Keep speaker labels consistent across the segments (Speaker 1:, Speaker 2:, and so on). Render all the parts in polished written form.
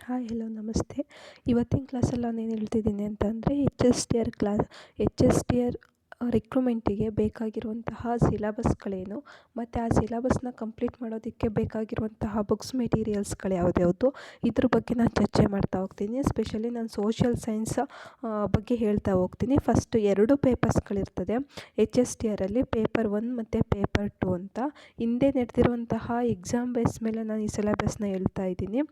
Speaker 1: Hi hello ನಮಸ್ತೆ. ಇವತ್ತಿನ ಕ್ಲಾಸಲ್ಲಿ ನಾನೇನು ಹೇಳ್ತಿದ್ದೀನಿ ಅಂತಂದರೆ ಎಚ್ ಎಸ್ ಟಿ ಆರ್ ರಿಕ್ರೂಟ್ಮೆಂಟಿಗೆ ಬೇಕಾಗಿರುವಂತಹ ಸಿಲಬಸ್ಗಳೇನು ಮತ್ತು ಆ ಸಿಲಬಸ್ನ ಕಂಪ್ಲೀಟ್ ಮಾಡೋದಕ್ಕೆ ಬೇಕಾಗಿರುವಂತಹ ಬುಕ್ಸ್ ಮೆಟೀರಿಯಲ್ಸ್ಗಳು ಯಾವ್ದ್ಯಾವುದು ಇದ್ರ ಬಗ್ಗೆ ನಾನು ಚರ್ಚೆ ಮಾಡ್ತಾ ಹೋಗ್ತೀನಿ. ಎಸ್ಪೆಷಲಿ ನಾನು ಸೋಷಿಯಲ್ ಸೈನ್ಸ್ ಬಗ್ಗೆ ಹೇಳ್ತಾ ಹೋಗ್ತೀನಿ. ಫಸ್ಟ್ 2 ಪೇಪರ್ಸ್ಗಳಿರ್ತದೆ ಎಚ್ ಎಸ್ ಟಿ ಆರಲ್ಲಿ, ಪೇಪರ್ 1 ಮತ್ತು ಪೇಪರ್ 2 ಅಂತ. ಹಿಂದೆ ನಡೆದಿರುವಂತಹ ಎಕ್ಸಾಮ್ ಬೇಸ್ ಮೇಲೆ ನಾನು ಈ ಸಿಲೆಬಸ್ನ ಹೇಳ್ತಾ ಇದ್ದೀನಿ.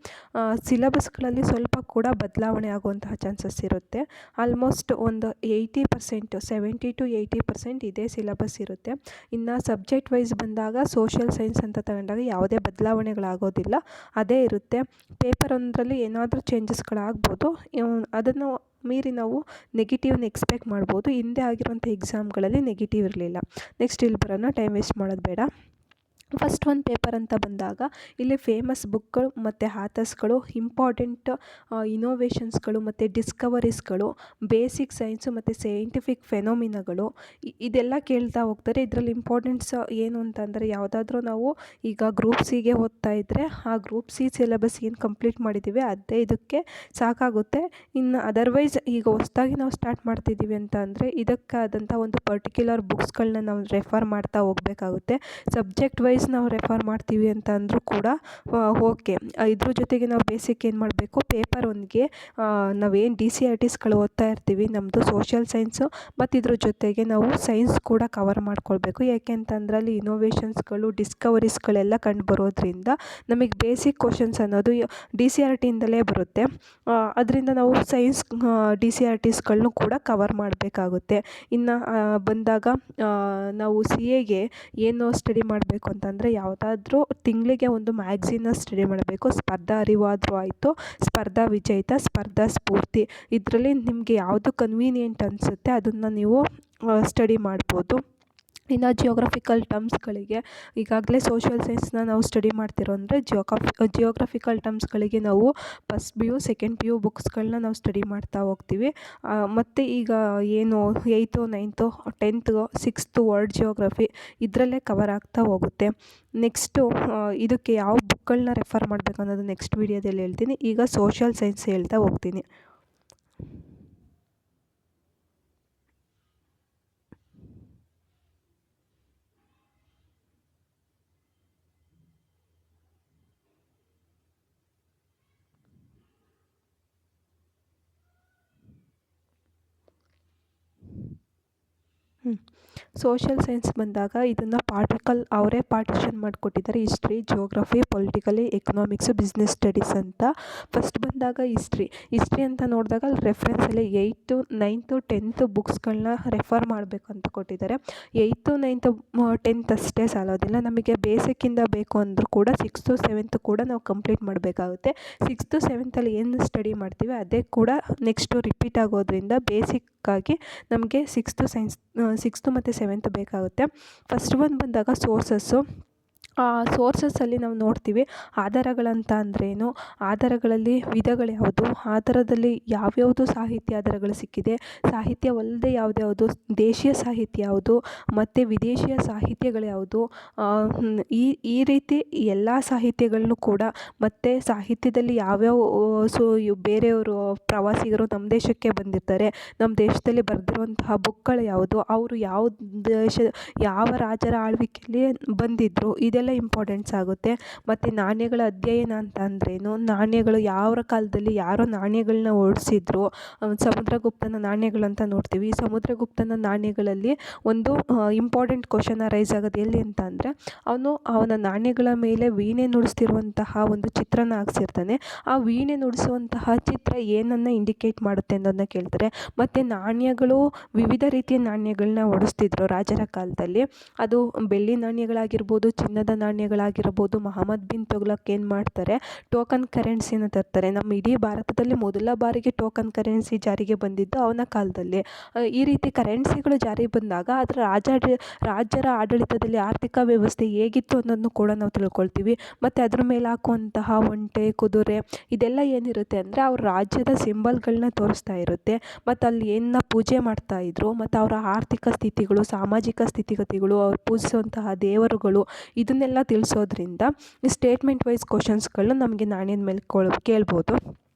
Speaker 1: ಸಿಲಬಸ್ಗಳಲ್ಲಿ ಸ್ವಲ್ಪ ಕೂಡ ಬದಲಾವಣೆ ಆಗುವಂತಹ ಚಾನ್ಸಸ್ ಇರುತ್ತೆ. ಆಲ್ಮೋಸ್ಟ್ ಒಂದು 80%, 70 to 80% ಇದೇ ಸಿಲಬಸ್ ಇರುತ್ತೆ. ಇನ್ನು ಸಬ್ಜೆಕ್ಟ್ ವೈಸ್ ಬಂದಾಗ ಸೋಷಿಯಲ್ ಸೈನ್ಸ್ ಅಂತ ತಗೊಂಡಾಗ ಯಾವುದೇ ಬದಲಾವಣೆಗಳಾಗೋದಿಲ್ಲ, ಅದೇ ಇರುತ್ತೆ. ಪೇಪರ್ 1ರಲ್ಲಿ ಏನಾದರೂ ಚೇಂಜಸ್ಗಳಾಗ್ಬೋದು, ಅದನ್ನು ಮೀರಿ ನಾವು ನೆಗೆಟಿವ್ನ ಎಕ್ಸ್ಪೆಕ್ಟ್ ಮಾಡ್ಬೋದು. ಹಿಂದೆ ಆಗಿರುವಂಥ ಎಕ್ಸಾಮ್ಗಳಲ್ಲಿ ನೆಗೆಟಿವ್ ಇರಲಿಲ್ಲ. ನೆಕ್ಸ್ಟ್ ಇಲ್ಲಿ ಬರೋಣ, ಟೈಮ್ ವೇಸ್ಟ್ ಮಾಡೋದು ಬೇಡ. ಫಸ್ಟ್ ಒಂದು ಪೇಪರ್ ಅಂತ ಬಂದಾಗ ಇಲ್ಲಿ ಫೇಮಸ್ ಬುಕ್ಗಳು ಮತ್ತು ಆಥರ್ಸ್ಗಳು, ಇಂಪಾರ್ಟೆಂಟ್ ಇನೋವೇಷನ್ಸ್ಗಳು ಮತ್ತು ಡಿಸ್ಕವರೀಸ್ಗಳು, ಬೇಸಿಕ್ ಸೈನ್ಸು ಮತ್ತು ಸೈಂಟಿಫಿಕ್ ಫೆನೋಮಿನಾಗಳು ಇದೆಲ್ಲ ಕೇಳ್ತಾ ಹೋಗ್ತಾರೆ. ಇದರಲ್ಲಿ ಇಂಪಾರ್ಟೆಂಟ್ಸ್ ಏನು ಅಂತಂದರೆ, ಯಾವುದಾದ್ರೂ ನಾವು ಈಗ ಗ್ರೂಪ್ ಸಿಗೆ ಓದ್ತಾ ಇದ್ದರೆ ಆ ಗ್ರೂಪ್ ಸಿ ಸಿಲೆಬಸ್ ಏನು ಕಂಪ್ಲೀಟ್ ಮಾಡಿದ್ದೀವಿ ಅದೇ ಇದಕ್ಕೆ ಸಾಕಾಗುತ್ತೆ. ಇನ್ನು ಅದರ್ವೈಸ್ ಈಗ ಹೊಸದಾಗಿ ನಾವು ಸ್ಟಾರ್ಟ್ ಮಾಡ್ತಿದ್ದೀವಿ ಅಂತ ಅಂದರೆ ಇದಕ್ಕಾದಂಥ ಒಂದು ಪರ್ಟಿಕ್ಯುಲರ್ ಬುಕ್ಸ್ಗಳನ್ನ ನಾವು ರೆಫರ್ ಮಾಡ್ತಾ ಹೋಗಬೇಕಾಗುತ್ತೆ. ಸಬ್ಜೆಕ್ಟ್ ವೈಸ್ ನಾವು ರೆಫರ್ ಮಾಡ್ತೀವಿ ಅಂತ ಅಂದರೂ ಕೂಡ ಓಕೆ. ಇದ್ರ ಜೊತೆಗೆ ನಾವು ಬೇಸಿಕ್ ಏನು ಮಾಡಬೇಕು, ಪೇಪರ್ 1ಗೆ ನಾವೇನು DCRTಸ್ಗಳು ಓದ್ತಾ ಇರ್ತೀವಿ, ನಮ್ಮದು ಸೋಷಿಯಲ್ ಸೈನ್ಸು ಮತ್ತು ಇದ್ರ ಜೊತೆಗೆ ನಾವು ಸೈನ್ಸ್ ಕೂಡ ಕವರ್ ಮಾಡ್ಕೊಳ್ಬೇಕು. ಯಾಕೆ ಅಂತಂದ್ರೆ ಅಲ್ಲಿ ಇನೋವೇಷನ್ಸ್ಗಳು, ಡಿಸ್ಕವರೀಸ್ಗಳೆಲ್ಲ ಕಂಡು ಬರೋದ್ರಿಂದ ನಮಗೆ ಬೇಸಿಕ್ ಕ್ವಶನ್ಸ್ ಅನ್ನೋದು DCRTಯಿಂದಲೇ ಬರುತ್ತೆ. ಅದರಿಂದ ನಾವು ಸೈನ್ಸ್ DCRTಸ್ಗಳನ್ನೂ ಕೂಡ ಕವರ್ ಮಾಡಬೇಕಾಗುತ್ತೆ. ಇನ್ನು ಬಂದಾಗ ನಾವು CAಗೆ ಏನು ಸ್ಟಡಿ ಮಾಡಬೇಕು ಅಂತಂದರೆ, ಯಾವುದಾದ್ರೂ ತಿಂಗಳಿಗೆ ಒಂದು ಮ್ಯಾಗ್ಝಿನ್ನ ಸ್ಟಡಿ ಮಾಡಬೇಕು. ಸ್ಪರ್ಧಾ ಅರಿವಾದರೂ ಆಯಿತು, ಸ್ಪರ್ಧಾ ವಿಜೇತ, ಸ್ಪರ್ಧಾ ಸ್ಫೂರ್ತಿ, ಇದರಲ್ಲಿ ನಿಮಗೆ ಯಾವುದು ಕನ್ವೀನಿಯೆಂಟ್ ಅನಿಸುತ್ತೆ ಅದನ್ನು ನೀವು ಸ್ಟಡಿ ಮಾಡ್ಬೋದು. ಇನ್ನು ಜಿಯೋಗ್ರಫಿಕಲ್ ಟರ್ಮ್ಸ್ಗಳಿಗೆ ಈಗಾಗಲೇ ಸೋಷಿಯಲ್ ಸೈನ್ಸ್ನ ನಾವು ಸ್ಟಡಿ ಮಾಡ್ತಿರೋ ಅಂದರೆ ಜಿಯೋಗ್ರಫಿಕಲ್ ಟರ್ಮ್ಸ್ಗಳಿಗೆ ನಾವು ಫಸ್ಟ್ PU, ಸೆಕೆಂಡ್ PU ಬುಕ್ಸ್ಗಳನ್ನ ನಾವು ಸ್ಟಡಿ ಮಾಡ್ತಾ ಹೋಗ್ತೀವಿ. ಮತ್ತು ಈಗ ಏನು 8th, 9th, 10th, 6th world geography ಇದರಲ್ಲೇ ಕವರ್ ಆಗ್ತಾ ಹೋಗುತ್ತೆ. ನೆಕ್ಸ್ಟು ಇದಕ್ಕೆ ಯಾವ ಬುಕ್ಗಳನ್ನ ರೆಫರ್ ಮಾಡಬೇಕು ಅನ್ನೋದು ನೆಕ್ಸ್ಟ್ ವೀಡಿಯೋದಲ್ಲಿ ಹೇಳ್ತೀನಿ. ಈಗ ಸೋಷಿಯಲ್ ಸೈನ್ಸ್ ಹೇಳ್ತಾ ಹೋಗ್ತೀನಿ. ಸೋಷಿಯಲ್ ಸೈನ್ಸ್ ಬಂದಾಗ ಇದನ್ನು ಅವರೇ ಪಾರ್ಟಿಷನ್ ಮಾಡಿಕೊಟ್ಟಿದ್ದಾರೆ. History, geography, politically, economics, business studies ಅಂತ. ಫಸ್ಟ್ ಬಂದಾಗ ಹಿಸ್ಟ್ರಿ ಅಂತ ನೋಡಿದಾಗ ಅಲ್ಲಿ ರೆಫರೆನ್ಸಲ್ಲಿ 8th, 9th, 10th ಬುಕ್ಸ್ಗಳನ್ನ ರೆಫರ್ ಮಾಡಬೇಕು ಅಂತ ಕೊಟ್ಟಿದ್ದಾರೆ. 8th, 9th, 10th ಅಷ್ಟೇ ಸಾಲೋದಿಲ್ಲ, ನಮಗೆ ಬೇಸಿಕ್ಕಿಂದ ಬೇಕು ಅಂದರೂ ಕೂಡ 6th, 7th ಕೂಡ ನಾವು ಕಂಪ್ಲೀಟ್ ಮಾಡಬೇಕಾಗುತ್ತೆ. 6th, 7th ಏನು ಸ್ಟಡಿ ಮಾಡ್ತೀವಿ ಅದೇ ಕೂಡ ನೆಕ್ಸ್ಟು ರಿಪೀಟ್ ಆಗೋದ್ರಿಂದ ಬೇಸಿಕ್ಕಾಗಿ ನಮಗೆ 6th ಮತ್ತು 7th ಬೇಕಾಗುತ್ತೆ. ಫಸ್ಟ್ ಒಂದು ಬಂದಾಗ ಸೋರ್ಸಸ್ಸು. ಸೋರ್ಸಸ್ಸಲ್ಲಿ ನಾವು ನೋಡ್ತೀವಿ ಆಧಾರಗಳಂತ ಅಂದ್ರೇನು, ಆಧಾರಗಳಲ್ಲಿ ವಿಧಗಳು ಯಾವುದು, ಆಧಾರದಲ್ಲಿ ಯಾವ್ಯಾವುದು ಸಾಹಿತ್ಯ ಆಧಾರಗಳು ಸಿಕ್ಕಿದೆ, ಸಾಹಿತ್ಯವಲ್ಲದೆ ಯಾವ್ದ್ಯಾವುದು, ದೇಶೀಯ ಸಾಹಿತ್ಯ ಯಾವುದು ಮತ್ತು ವಿದೇಶಿಯ ಸಾಹಿತ್ಯಗಳು ಯಾವುದು, ಈ ರೀತಿ ಎಲ್ಲ ಸಾಹಿತ್ಯಗಳನ್ನು ಕೂಡ, ಮತ್ತು ಸಾಹಿತ್ಯದಲ್ಲಿ ಯಾವ್ಯಾವ ಬೇರೆಯವರು ಪ್ರವಾಸಿಗರು ನಮ್ಮ ದೇಶಕ್ಕೆ ಬಂದಿರ್ತಾರೆ, ನಮ್ಮ ದೇಶದಲ್ಲಿ ಬರೆದಿರುವಂತಹ ಬುಕ್ಗಳು ಯಾವುದು, ಅವರು ಯಾವ ರಾಜರ ಆಳ್ವಿಕೆಯಲ್ಲಿ ಬಂದಿದ್ದರು, ಇದೆಲ್ಲ ಇಂಪಾರ್ಟೆಂಟ್ಸ್ ಆಗುತ್ತೆ. ಮತ್ತು ನಾಣ್ಯಗಳ ಅಧ್ಯಯನ ಅಂತ ಅಂದ್ರೇನು, ನಾಣ್ಯಗಳು ಯಾವ ಕಾಲದಲ್ಲಿ ಯಾರೋ ನಾಣ್ಯಗಳನ್ನ ಓಡಿಸಿದ್ರು, ಸಮುದ್ರಗುಪ್ತನ ನಾಣ್ಯಗಳು ಅಂತ ನೋಡ್ತೀವಿ. ಸಮುದ್ರಗುಪ್ತನ ನಾಣ್ಯಗಳಲ್ಲಿ ಒಂದು ಇಂಪಾರ್ಟೆಂಟ್ ಕ್ವಶನ್ ರೈಸ್ ಆಗೋದು ಎಲ್ಲಿ ಅಂತ ಅಂದರೆ, ಅವನ ನಾಣ್ಯಗಳ ಮೇಲೆ ವೀಣೆ ನುಡಿಸ್ತಿರುವಂತಹ ಒಂದು ಚಿತ್ರನ ಹಾಕ್ಸಿರ್ತಾನೆ. ಆ ವೀಣೆ ನುಡಿಸುವಂತಹ ಚಿತ್ರ ಏನನ್ನು ಇಂಡಿಕೇಟ್ ಮಾಡುತ್ತೆ ಅನ್ನೋದನ್ನ ಕೇಳ್ತಾರೆ. ಮತ್ತು ನಾಣ್ಯಗಳು ವಿವಿಧ ರೀತಿಯ ನಾಣ್ಯಗಳನ್ನ ಓಡಿಸ್ತಿದ್ರು ರಾಜರ ಕಾಲದಲ್ಲಿ. ಅದು ಬೆಳ್ಳಿ ನಾಣ್ಯಗಳಾಗಿರ್ಬೋದು, ಚಿನ್ನದ ನಾಣ್ಯಗಳಾಗಿರ್ಬೋದು. ಮಹಮ್ಮದ್ ಬಿನ್ ತುಘಲಕ್ ಏನು ಮಾಡ್ತಾರೆ, ಟೋಕನ್ ಕರೆನ್ಸಿನ ತರ್ತಾರೆ. ನಮ್ಮ ಇಡೀ ಭಾರತದಲ್ಲಿ ಮೊದಲ ಬಾರಿಗೆ ಟೋಕನ್ ಕರೆನ್ಸಿ ಜಾರಿಗೆ ಬಂದಿದ್ದು ಅವನ ಕಾಲದಲ್ಲಿ. ಈ ರೀತಿ ಕರೆನ್ಸಿಗಳು ಜಾರಿಗೆ ಬಂದಾಗ ಅದರ ರಾಜರ ಆಡಳಿತದಲ್ಲಿ ಆರ್ಥಿಕ ವ್ಯವಸ್ಥೆ ಹೇಗಿತ್ತು ಅನ್ನೋದನ್ನು ಕೂಡ ನಾವು ತಿಳ್ಕೊಳ್ತೀವಿ. ಮತ್ತು ಅದ್ರ ಮೇಲೆ ಹಾಕುವಂತಹ ಒಂಟೆ, ಕುದುರೆ ಇದೆಲ್ಲ ಏನಿರುತ್ತೆ ಅಂದರೆ ಅವ್ರ ರಾಜ್ಯದ ಸಿಂಬಲ್ಗಳನ್ನ ತೋರಿಸ್ತಾ ಇರುತ್ತೆ. ಮತ್ತು ಅಲ್ಲಿ ಏನನ್ನ ಪೂಜೆ ಮಾಡ್ತಾಯಿದ್ರು, ಮತ್ತು ಅವರ ಆರ್ಥಿಕ ಸ್ಥಿತಿಗಳು, ಸಾಮಾಜಿಕ ಸ್ಥಿತಿಗತಿಗಳು, ಅವ್ರು ಪೂಜಿಸುವಂತಹ ದೇವರುಗಳು ಇದನ್ನೆಲ್ಲ ತಿಳಿಸೋದ್ರಿಂದ ಸ್ಟೇಟ್ಮೆಂಟ್ ವೈಸ್ ಕ್ವಶನ್ಸ್ಗಳನ್ನ ನಮಗೆ ನಾಣ್ಯದ ಮೇಲೆ ಕೇಳ್ಬೋದು.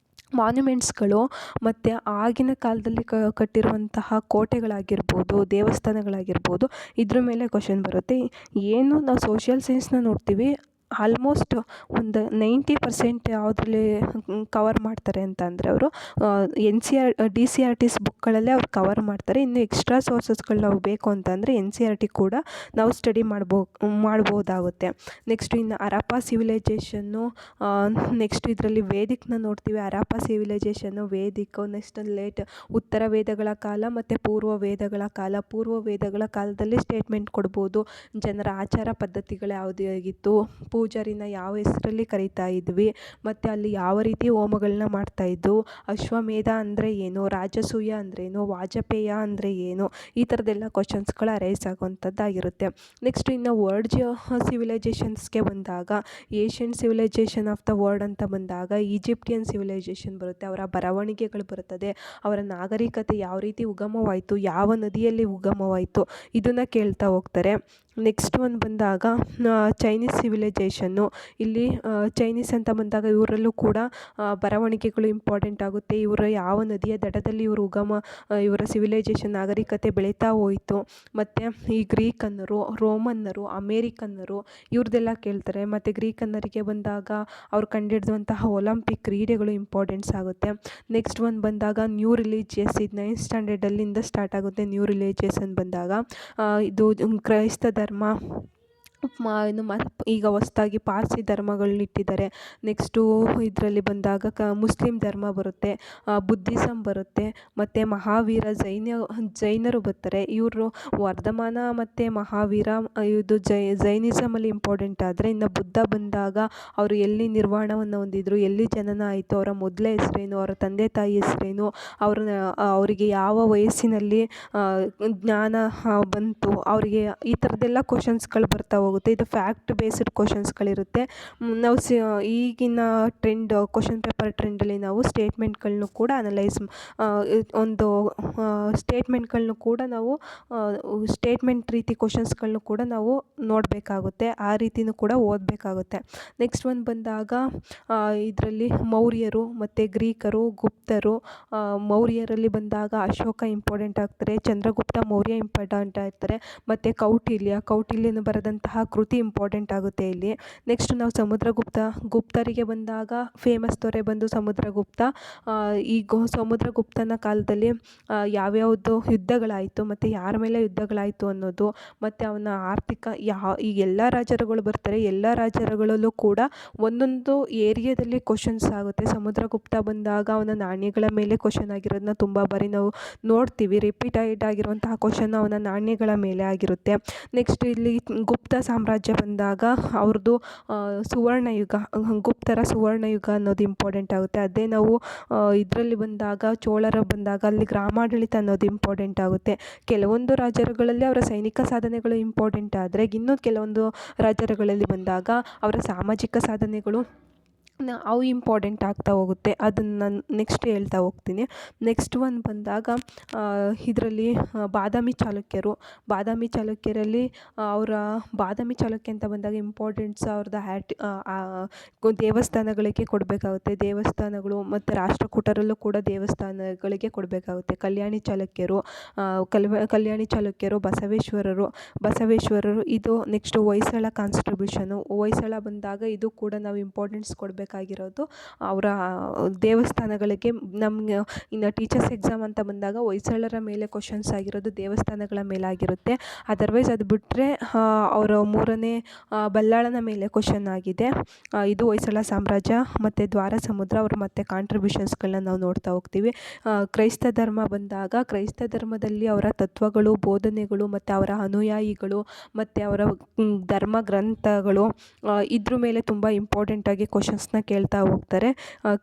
Speaker 1: ಮಾನ್ಯುಮೆಂಟ್ಸ್ಗಳು ಮತ್ತು ಆಗಿನ ಕಾಲದಲ್ಲಿ ಕಟ್ಟಿರುವಂತಹ ಕೋಟೆಗಳಾಗಿರ್ಬೋದು, ದೇವಸ್ಥಾನಗಳಾಗಿರ್ಬೋದು, ಇದ್ರ ಮೇಲೆ ಕ್ವಶನ್ ಬರುತ್ತೆ. ಏನು ನಾವು ಸೋಷಿಯಲ್ ಸೈನ್ಸ್ನ ನೋಡ್ತೀವಿ, ಆಲ್ಮೋಸ್ಟ್ ಒಂದು 90% ಯಾವುದ್ರಲ್ಲಿ ಕವರ್ ಮಾಡ್ತಾರೆ ಅಂತ ಅಂದರೆ ಅವರು DCRT's ಬುಕ್ಗಳಲ್ಲೇ ಅವ್ರು ಕವರ್ ಮಾಡ್ತಾರೆ. ಇನ್ನು ಎಕ್ಸ್ಟ್ರಾ ಸೋರ್ಸಸ್ಗಳು ನಾವು ಬೇಕು ಅಂತಂದರೆ NCERT ಕೂಡ ನಾವು ಸ್ಟಡಿ ಮಾಡ್ಬೋದಾಗುತ್ತೆ. ನೆಕ್ಸ್ಟು ಇನ್ನು ಹರಪ್ಪ ಸಿವಿಲೈಜೇಷನ್ನು, ನೆಕ್ಸ್ಟ್ ಇದರಲ್ಲಿ ವೇದಿಕ್ನ ನೋಡ್ತೀವಿ. ಹರಪ್ಪ ಸಿವಿಲೈಜೇಷನ್ನು, ವೇದಿಕ್, ನೆಕ್ಸ್ಟ್ ಉತ್ತರ ವೇದಗಳ ಕಾಲ ಮತ್ತು ಪೂರ್ವ ವೇದಗಳ ಕಾಲ. ಪೂರ್ವ ವೇದಗಳ ಕಾಲದಲ್ಲಿ ಸ್ಟೇಟ್ಮೆಂಟ್ ಕೊಡ್ಬೋದು, ಜನರ ಆಚಾರ ಪದ್ಧತಿಗಳು ಯಾವುದಾಗಿತ್ತು, ಪೂಜಾರಿನ ಯಾವ ಹೆಸರಲ್ಲಿ ಕರೀತಾ ಇದ್ವಿ, ಮತ್ತು ಅಲ್ಲಿ ಯಾವ ರೀತಿ ಹೋಮಗಳನ್ನ ಮಾಡ್ತಾಯಿದ್ದು, ಅಶ್ವಮೇಧ ಅಂದರೆ ಏನು, ರಾಜಸೂಯ ಅಂದ್ರೇನು, ವಾಜಪೇಯ ಅಂದರೆ ಏನು, ಈ ಥರದ್ದೆಲ್ಲ ಕ್ವಶನ್ಸ್ಗಳು ಅರೈಸ್ ಆಗುವಂಥದ್ದಾಗಿರುತ್ತೆ. ನೆಕ್ಸ್ಟ್ ಇನ್ನು ವರ್ಲ್ಡ್ ಸಿವಿಲೈಜೇಷನ್ಸ್ಗೆ ಬಂದಾಗ, Asian civilisation of the world ಅಂತ ಬಂದಾಗ ಈಜಿಪ್ಟಿಯನ್ ಸಿವಿಲೈಜೇಷನ್ ಬರುತ್ತೆ. ಅವರ ಬರವಣಿಗೆಗಳು ಬರುತ್ತದೆ, ಅವರ ನಾಗರಿಕತೆ ಯಾವ ರೀತಿ ಉಗಮವಾಯಿತು, ಯಾವ ನದಿಯಲ್ಲಿ ಉಗಮವಾಯಿತು, ಇದನ್ನು ಕೇಳ್ತಾ ಹೋಗ್ತಾರೆ. ನೆಕ್ಸ್ಟ್ ಒಂದು ಬಂದಾಗ ಚೈನೀಸ್ ಸಿವಿಲೈಜೇಷನ್ನು. ಇಲ್ಲಿ ಚೈನೀಸ್ ಅಂತ ಬಂದಾಗ ಇವರಲ್ಲೂ ಕೂಡ ಬರವಣಿಗೆಗಳು ಇಂಪಾರ್ಟೆಂಟ್ ಆಗುತ್ತೆ. ಇವರ ಯಾವ ನದಿಯ ದಡದಲ್ಲಿ ಇವರ ಸಿವಿಲೈಜೇಷನ್ ನಾಗರಿಕತೆ ಬೆಳೀತಾ ಹೋಯಿತು. ಮತ್ತು ಈ ಗ್ರೀಕನ್ನರು, ರೋಮನ್ನರು, ಅಮೇರಿಕನ್ನರು ಇವ್ರದ್ದೆಲ್ಲ ಕೇಳ್ತಾರೆ. ಮತ್ತು ಗ್ರೀಕನ್ನರಿಗೆ ಬಂದಾಗ ಅವ್ರು ಕಂಡುಹಿಡಿದಂತಹ ಒಲಂಪಿಕ್ ಕ್ರೀಡೆಗಳು ಇಂಪಾರ್ಟೆನ್ಸ್ ಆಗುತ್ತೆ. ನೆಕ್ಸ್ಟ್ ಒಂದು ಬಂದಾಗ ನ್ಯೂ ರಿಲೀಜಿಯಸ್, ಇದು 9th ಸ್ಟ್ಯಾಂಡರ್ಡಲ್ಲಿಂದ ಸ್ಟಾರ್ಟ್ ಆಗುತ್ತೆ. ನ್ಯೂ ರಿಲೀಜಿಯಸ್ ಅಂತ ಬಂದಾಗ ಇದು ಕ್ರೈಸ್ತ ಧರ್ಮ, ಈಗ ಹೊಸ್ದಾಗಿ ಪಾರ್ಸಿ ಧರ್ಮಗಳನ್ನ ಇಟ್ಟಿದ್ದಾರೆ. ನೆಕ್ಸ್ಟು ಇದರಲ್ಲಿ ಬಂದಾಗ ಮುಸ್ಲಿಂ ಧರ್ಮ ಬರುತ್ತೆ, ಬುದ್ಧಿಸಮ್ ಬರುತ್ತೆ, ಮತ್ತು ಮಹಾವೀರ ಜೈನರು ಬರ್ತಾರೆ. ಇವರು ವರ್ಧಮಾನ ಮತ್ತು ಮಹಾವೀರ ಇದು ಜೈನಿಸಮಲ್ಲಿ ಇಂಪಾರ್ಟೆಂಟ್ ಆದರೆ, ಇನ್ನು ಬುದ್ಧ ಬಂದಾಗ ಅವರು ಎಲ್ಲಿ ನಿರ್ವಾಣವನ್ನು ಹೊಂದಿದ್ರು, ಎಲ್ಲಿ ಜನನ ಆಯಿತು, ಅವರ ಮೊದಲ ಹೆಸರೇನು, ಅವರ ತಂದೆ ತಾಯಿ ಹೆಸರೇನು, ಅವರಿಗೆ ಯಾವ ವಯಸ್ಸಿನಲ್ಲಿ ಜ್ಞಾನ ಬಂತು, ಅವರಿಗೆ ಈ ಥರದ್ದೆಲ್ಲ ಕ್ವಶನ್ಸ್ಗಳು ಬರ್ತಾ ಹೋಗುತ್ತೆ. ಇದು ಫ್ಯಾಕ್ಟ್ ಬೇಸ್ಡ್ ಕ್ವಶನ್ಸ್ಗಳಿರುತ್ತೆ. ನಾವು ಈಗಿನ ಕ್ವಶನ್ ಪೇಪರ್ ಟ್ರೆಂಡಲ್ಲಿ ನಾವು ಸ್ಟೇಟ್ಮೆಂಟ್ಗಳನ್ನೂ ಕೂಡ ಒಂದು ಸ್ಟೇಟ್ಮೆಂಟ್ಗಳನ್ನೂ ಕೂಡ ನಾವು ಸ್ಟೇಟ್ಮೆಂಟ್ ರೀತಿ ಕ್ವಶನ್ಸ್ಗಳನ್ನೂ ಕೂಡ ನಾವು ನೋಡಬೇಕಾಗುತ್ತೆ, ಆ ರೀತಿಯೂ ಕೂಡ ಓದಬೇಕಾಗುತ್ತೆ. ನೆಕ್ಸ್ಟ್ ಒಂದು ಬಂದಾಗ ಇದರಲ್ಲಿ ಮೌರ್ಯರು ಮತ್ತು ಗ್ರೀಕರು, ಗುಪ್ತರು. ಮೌರ್ಯರಲ್ಲಿ ಬಂದಾಗ ಅಶೋಕ ಇಂಪಾರ್ಟೆಂಟ್ ಆಗ್ತಾರೆ, ಚಂದ್ರಗುಪ್ತ ಮೌರ್ಯ ಇಂಪಾರ್ಟೆಂಟ್ ಆಗ್ತಾರೆ, ಮತ್ತು ಕೌಟಿಲ್ಯನು ಬರೆದಂತಹ ಕೃತಿ ಇಂಪಾರ್ಟೆಂಟ್ ಆಗುತ್ತೆ ಇಲ್ಲಿ. ನೆಕ್ಸ್ಟ್ ನಾವು ಗುಪ್ತರಿಗೆ ಬಂದಾಗ ಫೇಮಸ್ ದೊರೆ ಬಂದು ಸಮುದ್ರಗುಪ್ತ. ಈ ಸಮುದ್ರಗುಪ್ತನ ಕಾಲದಲ್ಲಿ ಯಾವ್ಯಾವುದು ಯುದ್ಧಗಳಾಯಿತು ಮತ್ತು ಯಾರ ಮೇಲೆ ಯುದ್ಧಗಳಾಯಿತು ಅನ್ನೋದು, ಮತ್ತು ಅವನ ಆರ್ಥಿಕ ಈ ಎಲ್ಲ ರಾಜರುಗಳು ಬರ್ತಾರೆ, ಎಲ್ಲ ರಾಜರುಗಳಲ್ಲೂ ಕೂಡ ಒಂದೊಂದು ಏರಿಯಾದಲ್ಲಿ ಕ್ವಶನ್ಸ್ ಆಗುತ್ತೆ. ಸಮುದ್ರಗುಪ್ತ ಬಂದಾಗ ಅವನ ನಾಣ್ಯಗಳ ಮೇಲೆ ಕ್ವಶನ್ ಆಗಿರೋದನ್ನ ತುಂಬ ಬಾರಿ ನಾವು ನೋಡ್ತೀವಿ. ರಿಪೀಟೆಡ್ ಆಗಿರುವಂತಹ ಕ್ವಶನ್ ಅವನ ನಾಣ್ಯಗಳ ಮೇಲೆ ಆಗಿರುತ್ತೆ. ನೆಕ್ಸ್ಟ್ ಇಲ್ಲಿ ಗುಪ್ತ ಸಾಮ್ರಾಜ್ಯ ಬಂದಾಗ ಅವ್ರದ್ದು ಸುವರ್ಣಯುಗ, ಗುಪ್ತರ ಸುವರ್ಣಯುಗ ಅನ್ನೋದು ಇಂಪಾರ್ಟೆಂಟ್ ಆಗುತ್ತೆ. ಅದೇ ನಾವು ಇದರಲ್ಲಿ ಬಂದಾಗ ಚೋಳರ ಬಂದಾಗ ಅಲ್ಲಿ ಗ್ರಾಮಾಡಳಿತ ಅನ್ನೋದು ಇಂಪಾರ್ಟೆಂಟ್ ಆಗುತ್ತೆ. ಕೆಲವೊಂದು ರಾಜರುಗಳಲ್ಲಿ ಅವರ ಸೈನಿಕ ಸಾಧನೆಗಳು ಇಂಪಾರ್ಟೆಂಟ್ ಆದರೆ, ಇನ್ನು ಕೆಲವೊಂದು ರಾಜರುಗಳಲ್ಲಿ ಬಂದಾಗ ಅವರ ಸಾಮಾಜಿಕ ಸಾಧನೆಗಳು ಅವು ಇಂಪಾರ್ಟೆಂಟ್ ಆಗ್ತಾ ಹೋಗುತ್ತೆ. ಅದನ್ನು ನಾನು ನೆಕ್ಸ್ಟ್ ಹೇಳ್ತಾ ಹೋಗ್ತೀನಿ. ನೆಕ್ಸ್ಟ್ ಒಂದು ಬಂದಾಗ ಇದರಲ್ಲಿ ಬಾದಾಮಿ ಚಾಲುಕ್ಯರಲ್ಲಿ ಬಾದಾಮಿ ಚಾಲುಕ್ಯ ಅಂತ ಬಂದಾಗ ಇಂಪಾರ್ಟೆನ್ಸ್ ಅವ್ರದ್ದು ದೇವಸ್ಥಾನಗಳಿಗೆ ಕೊಡಬೇಕಾಗುತ್ತೆ. ದೇವಸ್ಥಾನಗಳು ಮತ್ತು ರಾಷ್ಟ್ರಕೂಟರಲ್ಲೂ ಕೂಡ ದೇವಸ್ಥಾನಗಳಿಗೆ ಕೊಡಬೇಕಾಗುತ್ತೆ. ಕಲ್ಯಾಣಿ ಚಾಲುಕ್ಯರು, ಬಸವೇಶ್ವರರು ಇದು. ನೆಕ್ಸ್ಟ್ ಹೊಯ್ಸಳ ಕಾನ್ಸ್ಟ್ರಿಬ್ಯೂಷನು. ಹೊಯ್ಸಳ ಬಂದಾಗ ಇದು ಕೂಡ ನಾವು ಇಂಪಾರ್ಟೆನ್ಸ್ ಕೊಡಬೇಕಾಗಿರೋದು ಅವರ ದೇವಸ್ಥಾನಗಳಿಗೆ. ನಮಗೆ ಇನ್ನು ಟೀಚರ್ಸ್ ಎಕ್ಸಾಮ್ ಅಂತ ಬಂದಾಗ ಹೊಯ್ಸಳರ ಮೇಲೆ ಕ್ವಶನ್ಸ್ ಆಗಿರೋದು ದೇವಸ್ಥಾನಗಳ ಮೇಲಾಗಿರುತ್ತೆ. ಅದರ್ವೈಸ್ ಅದು ಬಿಟ್ಟರೆ ಅವರ 3ನೇ ಬಲ್ಲಾಳನ ಮೇಲೆ ಕ್ವಶನ್ ಆಗಿದೆ. ಇದು ಹೊಯ್ಸಳ ಸಾಮ್ರಾಜ್ಯ ಮತ್ತು ದ್ವಾರ ಸಮುದ್ರ. ಅವರು ಮತ್ತು ಕಾಂಟ್ರಿಬ್ಯೂಷನ್ಸ್ಗಳನ್ನ ನಾವು ನೋಡ್ತಾ ಹೋಗ್ತೀವಿ. ಕ್ರೈಸ್ತ ಧರ್ಮ ಬಂದಾಗ ಕ್ರೈಸ್ತ ಧರ್ಮದಲ್ಲಿ ಅವರ ತತ್ವಗಳು, ಬೋಧನೆಗಳು ಮತ್ತು ಅವರ ಅನುಯಾಯಿಗಳು ಮತ್ತು ಅವರ ಧರ್ಮ ಗ್ರಂಥಗಳು ಇದ್ರ ಮೇಲೆ ತುಂಬ ಇಂಪಾರ್ಟೆಂಟಾಗಿ ಕ್ವಶನ್ಸ್ನ ಕೇಳ್ತಾ ಹೋಗ್ತಾರೆ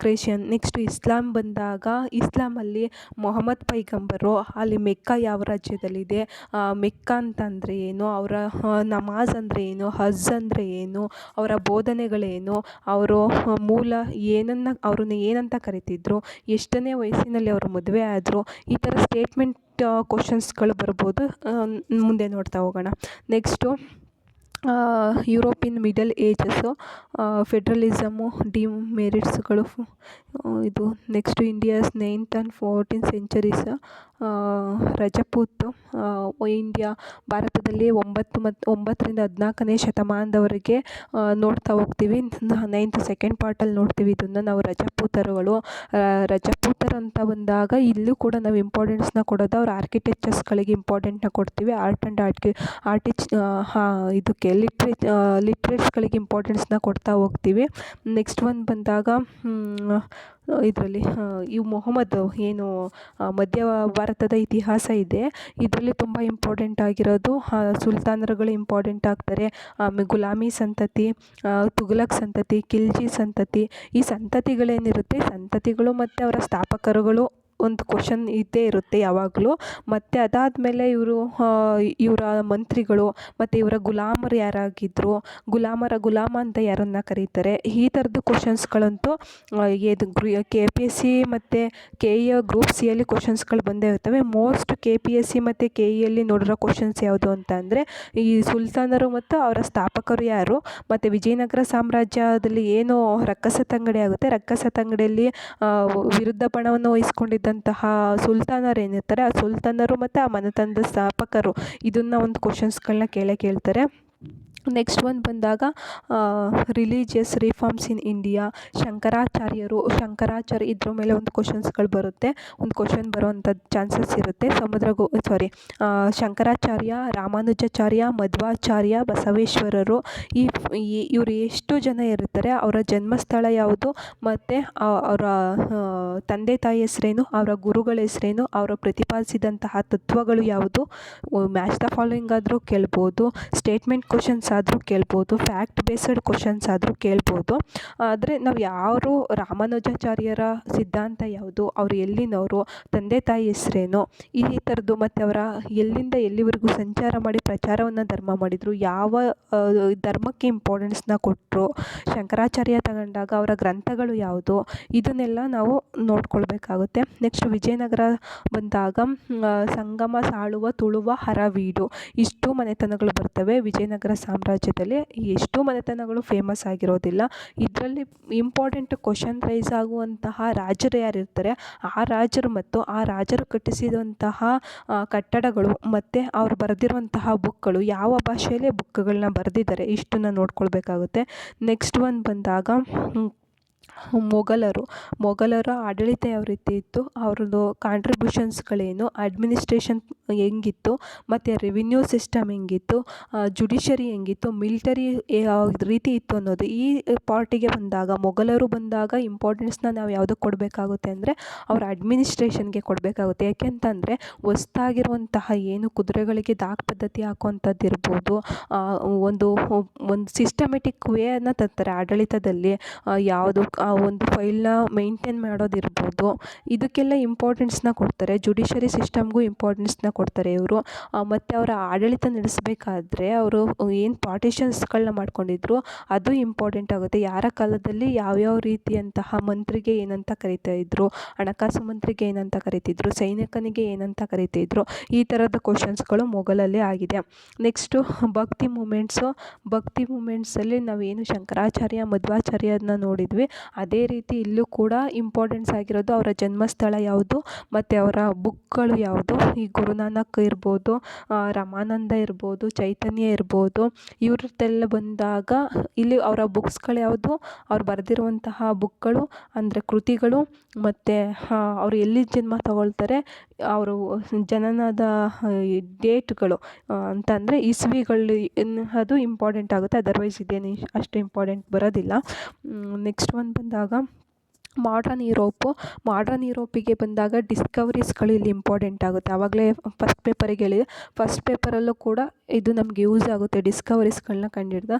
Speaker 1: ಕ್ರಿಶ್ಚಿಯನ್. ನೆಕ್ಸ್ಟ್ ಇಸ್ಲಾಂ ಬಂದಾಗ ಇಸ್ಲಾಮಲ್ಲಿ ಮೊಹಮ್ಮದ್ ಪೈಗಂಬರು, ಅಲ್ಲಿ ಮೆಕ್ಕಾ ಯಾವ ರಾಜ್ಯದಲ್ಲಿದೆ, ಮೆಕ್ಕಾ ಅಂತಂದರೆ ಏನು, ಅವರ ನಮಾಜ್ ಅಂದರೆ ಏನು, ಹಜ್ ಅಂದರೆ ಏನು, ಅವರ ಬೋಧನೆಗಳೇನು, ಅವರು ಮೂಲ ಅವ್ರನ್ನ ಏನಂತ ಕರಿತಿದ್ರು, ಎಷ್ಟನೇ ವಯಸ್ಸಿನಲ್ಲಿ ಅವರು ಮದುವೆ ಆದರು, ಈ ಥರ ಸ್ಟೇಟ್ಮೆಂಟ್ ಕ್ವಶನ್ಸ್ಗಳು ಬರ್ಬೋದು. ಮುಂದೆ ನೋಡ್ತಾ ಹೋಗೋಣ. ನೆಕ್ಸ್ಟು ಯುರೋಪಿಯನ್ ಮಿಡಲ್ ಏಜಸ್ಸು, ಫೆಡ್ರಲಿಸಮು, ಡಿಮೆರಿಟ್ಸ್ಗಳು, ಇದು next India's 9th and 14th centuries, Rajput, India ಭಾರತದಲ್ಲಿ 9ರಿಂದ 14ನೇ ಶತಮಾನದವರೆಗೆ ನೋಡ್ತಾ ಹೋಗ್ತೀವಿ. 9th ಸೆಕೆಂಡ್ ಪಾರ್ಟಲ್ಲಿ ನೋಡ್ತೀವಿ ಇದನ್ನು ನಾವು. ರಜಪೂತರು ಅಂತ ಬಂದಾಗ ಇಲ್ಲೂ ಕೂಡ ನಾವು ಇಂಪಾರ್ಟೆನ್ಸ್ನ ಕೊಡೋದು ಅವ್ರ ಆರ್ಕಿಟೆಕ್ಚರ್ಸ್ಗಳಿಗೆ ಇಂಪಾರ್ಟೆಂಟ್ನ ಕೊಡ್ತೀವಿ. ಇದಕ್ಕೆ ಲಿಟ್ರೇಟ್ಸ್ಗಳಿಗೆ ಇಂಪಾರ್ಟೆನ್ಸ್ನ ಕೊಡ್ತಾ ಹೋಗ್ತೀವಿ. ನೆಕ್ಸ್ಟ್ ಒಂದು ಬಂದಾಗ ಇದರಲ್ಲಿ ಮೊಹಮ್ಮದ್ ಏನು ಮಧ್ಯ ಭಾರತದ ಇತಿಹಾಸ ಇದೆ, ಇದರಲ್ಲಿ ತುಂಬ ಇಂಪಾರ್ಟೆಂಟ್ ಆಗಿರೋದು ಸುಲ್ತಾನರುಗಳು ಇಂಪಾರ್ಟೆಂಟ್ ಆಗ್ತಾರೆ. ಗುಲಾಮಿ ಸಂತತಿ, ತುಘಲಕ್ ಸಂತತಿ, ಖಿಲ್ಜಿ ಸಂತತಿ, ಈ ಸಂತತಿಗಳೇನಿರುತ್ತೆ, ಸಂತತಿಗಳು ಮತ್ತು ಅವರ ಸ್ಥಾಪಕರುಗಳು ಒಂದು ಕ್ವಶನ್ ಇದ್ದೇ ಇರುತ್ತೆ ಯಾವಾಗಲೂ. ಮತ್ತು ಅದಾದಮೇಲೆ ಇವರ ಮಂತ್ರಿಗಳು ಮತ್ತು ಇವರ ಗುಲಾಮರು ಯಾರಾಗಿದ್ದರು, ಗುಲಾಮ ಅಂತ ಯಾರನ್ನು ಕರೀತಾರೆ, ಈ ಥರದ್ದು ಕ್ವಶನ್ಸ್ಗಳಂತೂ KPSC ಮತ್ತು KE ಗ್ರೂಪ್ ಸಿಯಲ್ಲಿ ಕ್ವಶನ್ಸ್ಗಳು ಬಂದೇ ಇರ್ತವೆ. ಮೋಸ್ಟ್ KPSC ಮತ್ತು KEಯಲ್ಲಿ ನೋಡಿರೋ ಕ್ವಶನ್ಸ್ ಯಾವುದು ಅಂತ ಅಂದರೆ ಈ ಸುಲ್ತಾನರು ಮತ್ತು ಅವರ ಸ್ಥಾಪಕರು ಯಾರು, ಮತ್ತು ವಿಜಯನಗರ ಸಾಮ್ರಾಜ್ಯದಲ್ಲಿ ಏನು ರಕ್ಕಸತಂಗಡಿ ಆಗುತ್ತೆ, ರಕ್ಕಸತಂಗಡಿಯಲ್ಲಿ ವಿರುದ್ಧ ಬಣವನ್ನು ವಹಿಸ್ಕೊಂಡಿದ್ದಂತಹ ಸುಲ್ತಾನರು ಏನಿರ್ತಾರೆ, ಆ ಸುಲ್ತಾನರು ಮತ್ತು ಆ ಮನೆತನದ ಸ್ಥಾಪಕರು, ಇದನ್ನು ಒಂದು ಕ್ವಶನ್ಸ್ಗಳನ್ನ ಕೇಳ್ತಾರೆ. ನೆಕ್ಸ್ಟ್ ಒಂದು ಬಂದಾಗ religious reforms in India, Shankaracharya ಇದ್ರ ಮೇಲೆ ಒಂದು ಕ್ವಶನ್ಸ್ಗಳು ಬರುತ್ತೆ, ಒಂದು ಕ್ವಶನ್ ಬರೋವಂಥದ್ದು ಚಾನ್ಸಸ್ ಇರುತ್ತೆ. ಶಂಕರಾಚಾರ್ಯ, ರಾಮಾನುಜಾಚಾರ್ಯ, ಮಧ್ವಾಚಾರ್ಯ, ಬಸವೇಶ್ವರರು, ಇವರು ಎಷ್ಟು ಜನ ಇರ್ತಾರೆ, ಅವರ ಜನ್ಮಸ್ಥಳ ಯಾವುದು, ಮತ್ತು ಅವರ ತಂದೆ ತಾಯಿ ಹೆಸರೇನು, ಅವರ ಗುರುಗಳ ಹೆಸರೇನು, ಅವರು ಪ್ರತಿಪಾದಿಸಿದಂತಹ ತತ್ವಗಳು ಯಾವುದು, ಮ್ಯಾಚ್ ದ ಫಾಲೋಯಿಂಗ್ ಆದರೂ ಕೇಳ್ಬೋದು, ಸ್ಟೇಟ್ಮೆಂಟ್ ಕ್ವಶನ್ಸ್ ಆದರೂ ಕೇಳ್ಬೋದು, ಫ್ಯಾಕ್ಟ್ ಬೇಸ್ಡ್ ಕ್ವಶನ್ಸ್ ಆದರೂ ಕೇಳ್ಬೋದು. ಆದರೆ ನಾವು ಯಾರು ರಾಮಾನುಜಾಚಾರ್ಯರ ಸಿದ್ಧಾಂತ ಯಾವುದು, ಅವರು ಎಲ್ಲಿನವರು, ತಂದೆ ತಾಯಿ ಹೆಸರೇನು, ಈ ಥರದ್ದು, ಮತ್ತು ಅವರ ಎಲ್ಲಿಂದ ಎಲ್ಲಿವರೆಗೂ ಸಂಚಾರ ಮಾಡಿ ಪ್ರಚಾರವನ್ನು ಧರ್ಮ ಮಾಡಿದರು, ಯಾವ ಧರ್ಮಕ್ಕೆ ಇಂಪಾರ್ಟೆನ್ಸ್ನ ಕೊಟ್ಟರು, ಶಂಕರಾಚಾರ್ಯ ತಗೊಂಡಾಗ ಅವರ ಗ್ರಂಥಗಳು ಯಾವುದು, ಇದನ್ನೆಲ್ಲ ನಾವು ನೋಡ್ಕೊಳ್ಬೇಕಾಗುತ್ತೆ. ನೆಕ್ಸ್ಟ್ ವಿಜಯನಗರ ಬಂದಾಗ ಸಂಗಮ, ಸಾಳುವ, ತುಳುವ, ಹರವೀಡು, ಇಷ್ಟು ಮನೆತನಗಳು ಬರ್ತವೆ ವಿಜಯನಗರ ಸಾಮ್ರಾಜ್ಯದಲ್ಲಿ. ಎಷ್ಟು ಮನೆತನಗಳು ಫೇಮಸ್ ಆಗಿರೋದಿಲ್ಲ. ಇದರಲ್ಲಿ ಇಂಪಾರ್ಟೆಂಟ್ ಕ್ವಶನ್ ರೈಸ್ ಆಗುವಂತಹ ರಾಜರು ಯಾರಿರ್ತಾರೆ, ಆ ರಾಜರು ಮತ್ತು ಆ ರಾಜರು ಕಟ್ಟಿಸಿದಂತಹ ಕಟ್ಟಡಗಳು ಮತ್ತು ಅವರು ಬರೆದಿರುವಂತಹ ಬುಕ್ಗಳು, ಯಾವ ಭಾಷೆಯಲ್ಲಿ ಬುಕ್ಗಳನ್ನ ಬರೆದಿದ್ದಾರೆ, ಇಷ್ಟನ್ನು ನೋಡ್ಕೊಳ್ಬೇಕಾಗುತ್ತೆ. ನೆಕ್ಸ್ಟ್ ಒಂದು ಬಂದಾಗ ಮೊಘಲರ ಆಡಳಿತ ಯಾವ ರೀತಿ ಇತ್ತು, ಅವ್ರದ್ದು ಕಾಂಟ್ರಿಬ್ಯೂಷನ್ಸ್ಗಳೇನು, ಅಡ್ಮಿನಿಸ್ಟ್ರೇಷನ್ ಹೆಂಗಿತ್ತು, ಮತ್ತು ರೆವಿನ್ಯೂ ಸಿಸ್ಟಮ್ ಹೆಂಗಿತ್ತು, ಜುಡಿಷರಿ ಹೆಂಗಿತ್ತು, ಮಿಲಿಟರಿ ಯಾವ ರೀತಿ ಇತ್ತು ಅನ್ನೋದು. ಈ ಪಾರ್ಟಿಗೆ ಬಂದಾಗ, ಮೊಘಲರು ಬಂದಾಗ ಇಂಪಾರ್ಟೆನ್ಸ್ನ ನಾವು ಯಾವುದಕ್ಕೆ ಕೊಡಬೇಕಾಗುತ್ತೆ ಅಂದರೆ ಅವರ ಅಡ್ಮಿನಿಸ್ಟ್ರೇಷನ್ಗೆ ಕೊಡಬೇಕಾಗುತ್ತೆ. ಯಾಕೆಂತಂದರೆ ಹೊಸ್ದಾಗಿರುವಂತಹ ಏನು ಕುದುರೆಗಳಿಗೆ ದಾಖ ಪದ್ಧತಿ ಹಾಕುವಂಥದ್ದು ಇರ್ಬೋದು, ಒಂದು ಸಿಸ್ಟಮೆಟಿಕ್ ವೇಯನ್ನು ತರ್ತಾರೆ ಆಡಳಿತದಲ್ಲಿ, ಯಾವುದು ಒಂದು ಫೈಲ್ನ ಮೇಂಟೈನ್ ಮಾಡೋದಿರ್ಬೋದು, ಇದಕ್ಕೆಲ್ಲ ಇಂಪಾರ್ಟೆನ್ಸ್ನ ಕೊಡ್ತಾರೆ. ಜುಡಿಷರಿ ಸಿಸ್ಟಮ್ಗೂ ಇಂಪಾರ್ಟೆನ್ಸ್ನ ಕೊಡ್ತಾರೆ ಇವರು. ಮತ್ತು ಅವರ ಆಡಳಿತ ನಡೆಸಬೇಕಾದ್ರೆ ಅವರು ಏನು ಪಾರ್ಟಿಷನ್ಸ್ಗಳನ್ನ ಮಾಡ್ಕೊಂಡಿದ್ರು ಅದು ಇಂಪಾರ್ಟೆಂಟ್ ಆಗುತ್ತೆ. ಯಾರ ಕಾಲದಲ್ಲಿ ಯಾವ್ಯಾವ ರೀತಿಯಂತಹ ಮಂತ್ರಿಗೆ ಏನಂತ ಕರಿತಾ ಇದ್ರು, ಹಣಕಾಸು ಮಂತ್ರಿಗೆ ಏನಂತ ಕರಿತಿದ್ರು, ಸೈನಿಕನಿಗೆ ಏನಂತ ಕರಿತಿದ್ರು, ಈ ಥರದ ಕ್ವಶನ್ಸ್ಗಳು ಮೊಘಲಲ್ಲಿ ಆಗಿದೆ. ನೆಕ್ಸ್ಟು ಭಕ್ತಿ ಮೂಮೆಂಟ್ಸಲ್ಲಿ ನಾವೇನು ಶಂಕರಾಚಾರ್ಯ, ಮಧ್ವಾಚಾರ್ಯರನ್ನ ನೋಡಿದ್ವಿ, ಅದೇ ರೀತಿ ಇಲ್ಲೂ ಕೂಡ ಇಂಪಾರ್ಟೆನ್ಸ್ ಆಗಿರೋದು ಅವರ ಜನ್ಮಸ್ಥಳ ಯಾವುದು ಮತ್ತು ಅವರ ಬುಕ್ಗಳು ಯಾವುದು. ಈ ಗುರುನಾನಕ್ ಇರ್ಬೋದು, ರಮಾನಂದ ಇರ್ಬೋದು, ಚೈತನ್ಯ ಇರ್ಬೋದು, ಇವ್ರದ್ದೆಲ್ಲ ಬಂದಾಗ ಇಲ್ಲಿ ಅವರ ಬುಕ್ಸ್ಗಳು ಯಾವುದು, ಅವ್ರು ಬರೆದಿರುವಂತಹ ಬುಕ್ಗಳು ಅಂದರೆ ಕೃತಿಗಳು, ಮತ್ತು ಅವರು ಎಲ್ಲಿ ಜನ್ಮ ತಗೊಳ್ತಾರೆ, ಅವರು ಜನನದ ಡೇಟ್ಗಳು ಅಂತಂದರೆ ಇಸ್ವಿಗಳು, ಅದು ಇಂಪಾರ್ಟೆಂಟ್ ಆಗುತ್ತೆ. ಅದರ್ವೈಸ್ ಇದೇನು ಅಷ್ಟು ಇಂಪಾರ್ಟೆಂಟ್ ಬರೋದಿಲ್ಲ. ನೆಕ್ಸ್ಟ್ ಒಂದು ಬಂದಾಗ ಮಾಡ್ರನ್ ಯುರೋಪಿಗೆ ಬಂದಾಗ ಡಿಸ್ಕವರೀಸ್ಗಳು ಇಲ್ಲಿ ಇಂಪಾರ್ಟೆಂಟ್ ಆಗುತ್ತೆ. ಆವಾಗಲೇ ಫಸ್ಟ್ ಪೇಪರಿಗೆ ಹೇಳಿದೆ, ಫಸ್ಟ್ ಪೇಪರಲ್ಲೂ ಕೂಡ ಇದು ನಮಗೆ ಯೂಸ್ ಆಗುತ್ತೆ. ಡಿಸ್ಕವರೀಸ್ಗಳನ್ನ ಕಂಡಿಡ್ದ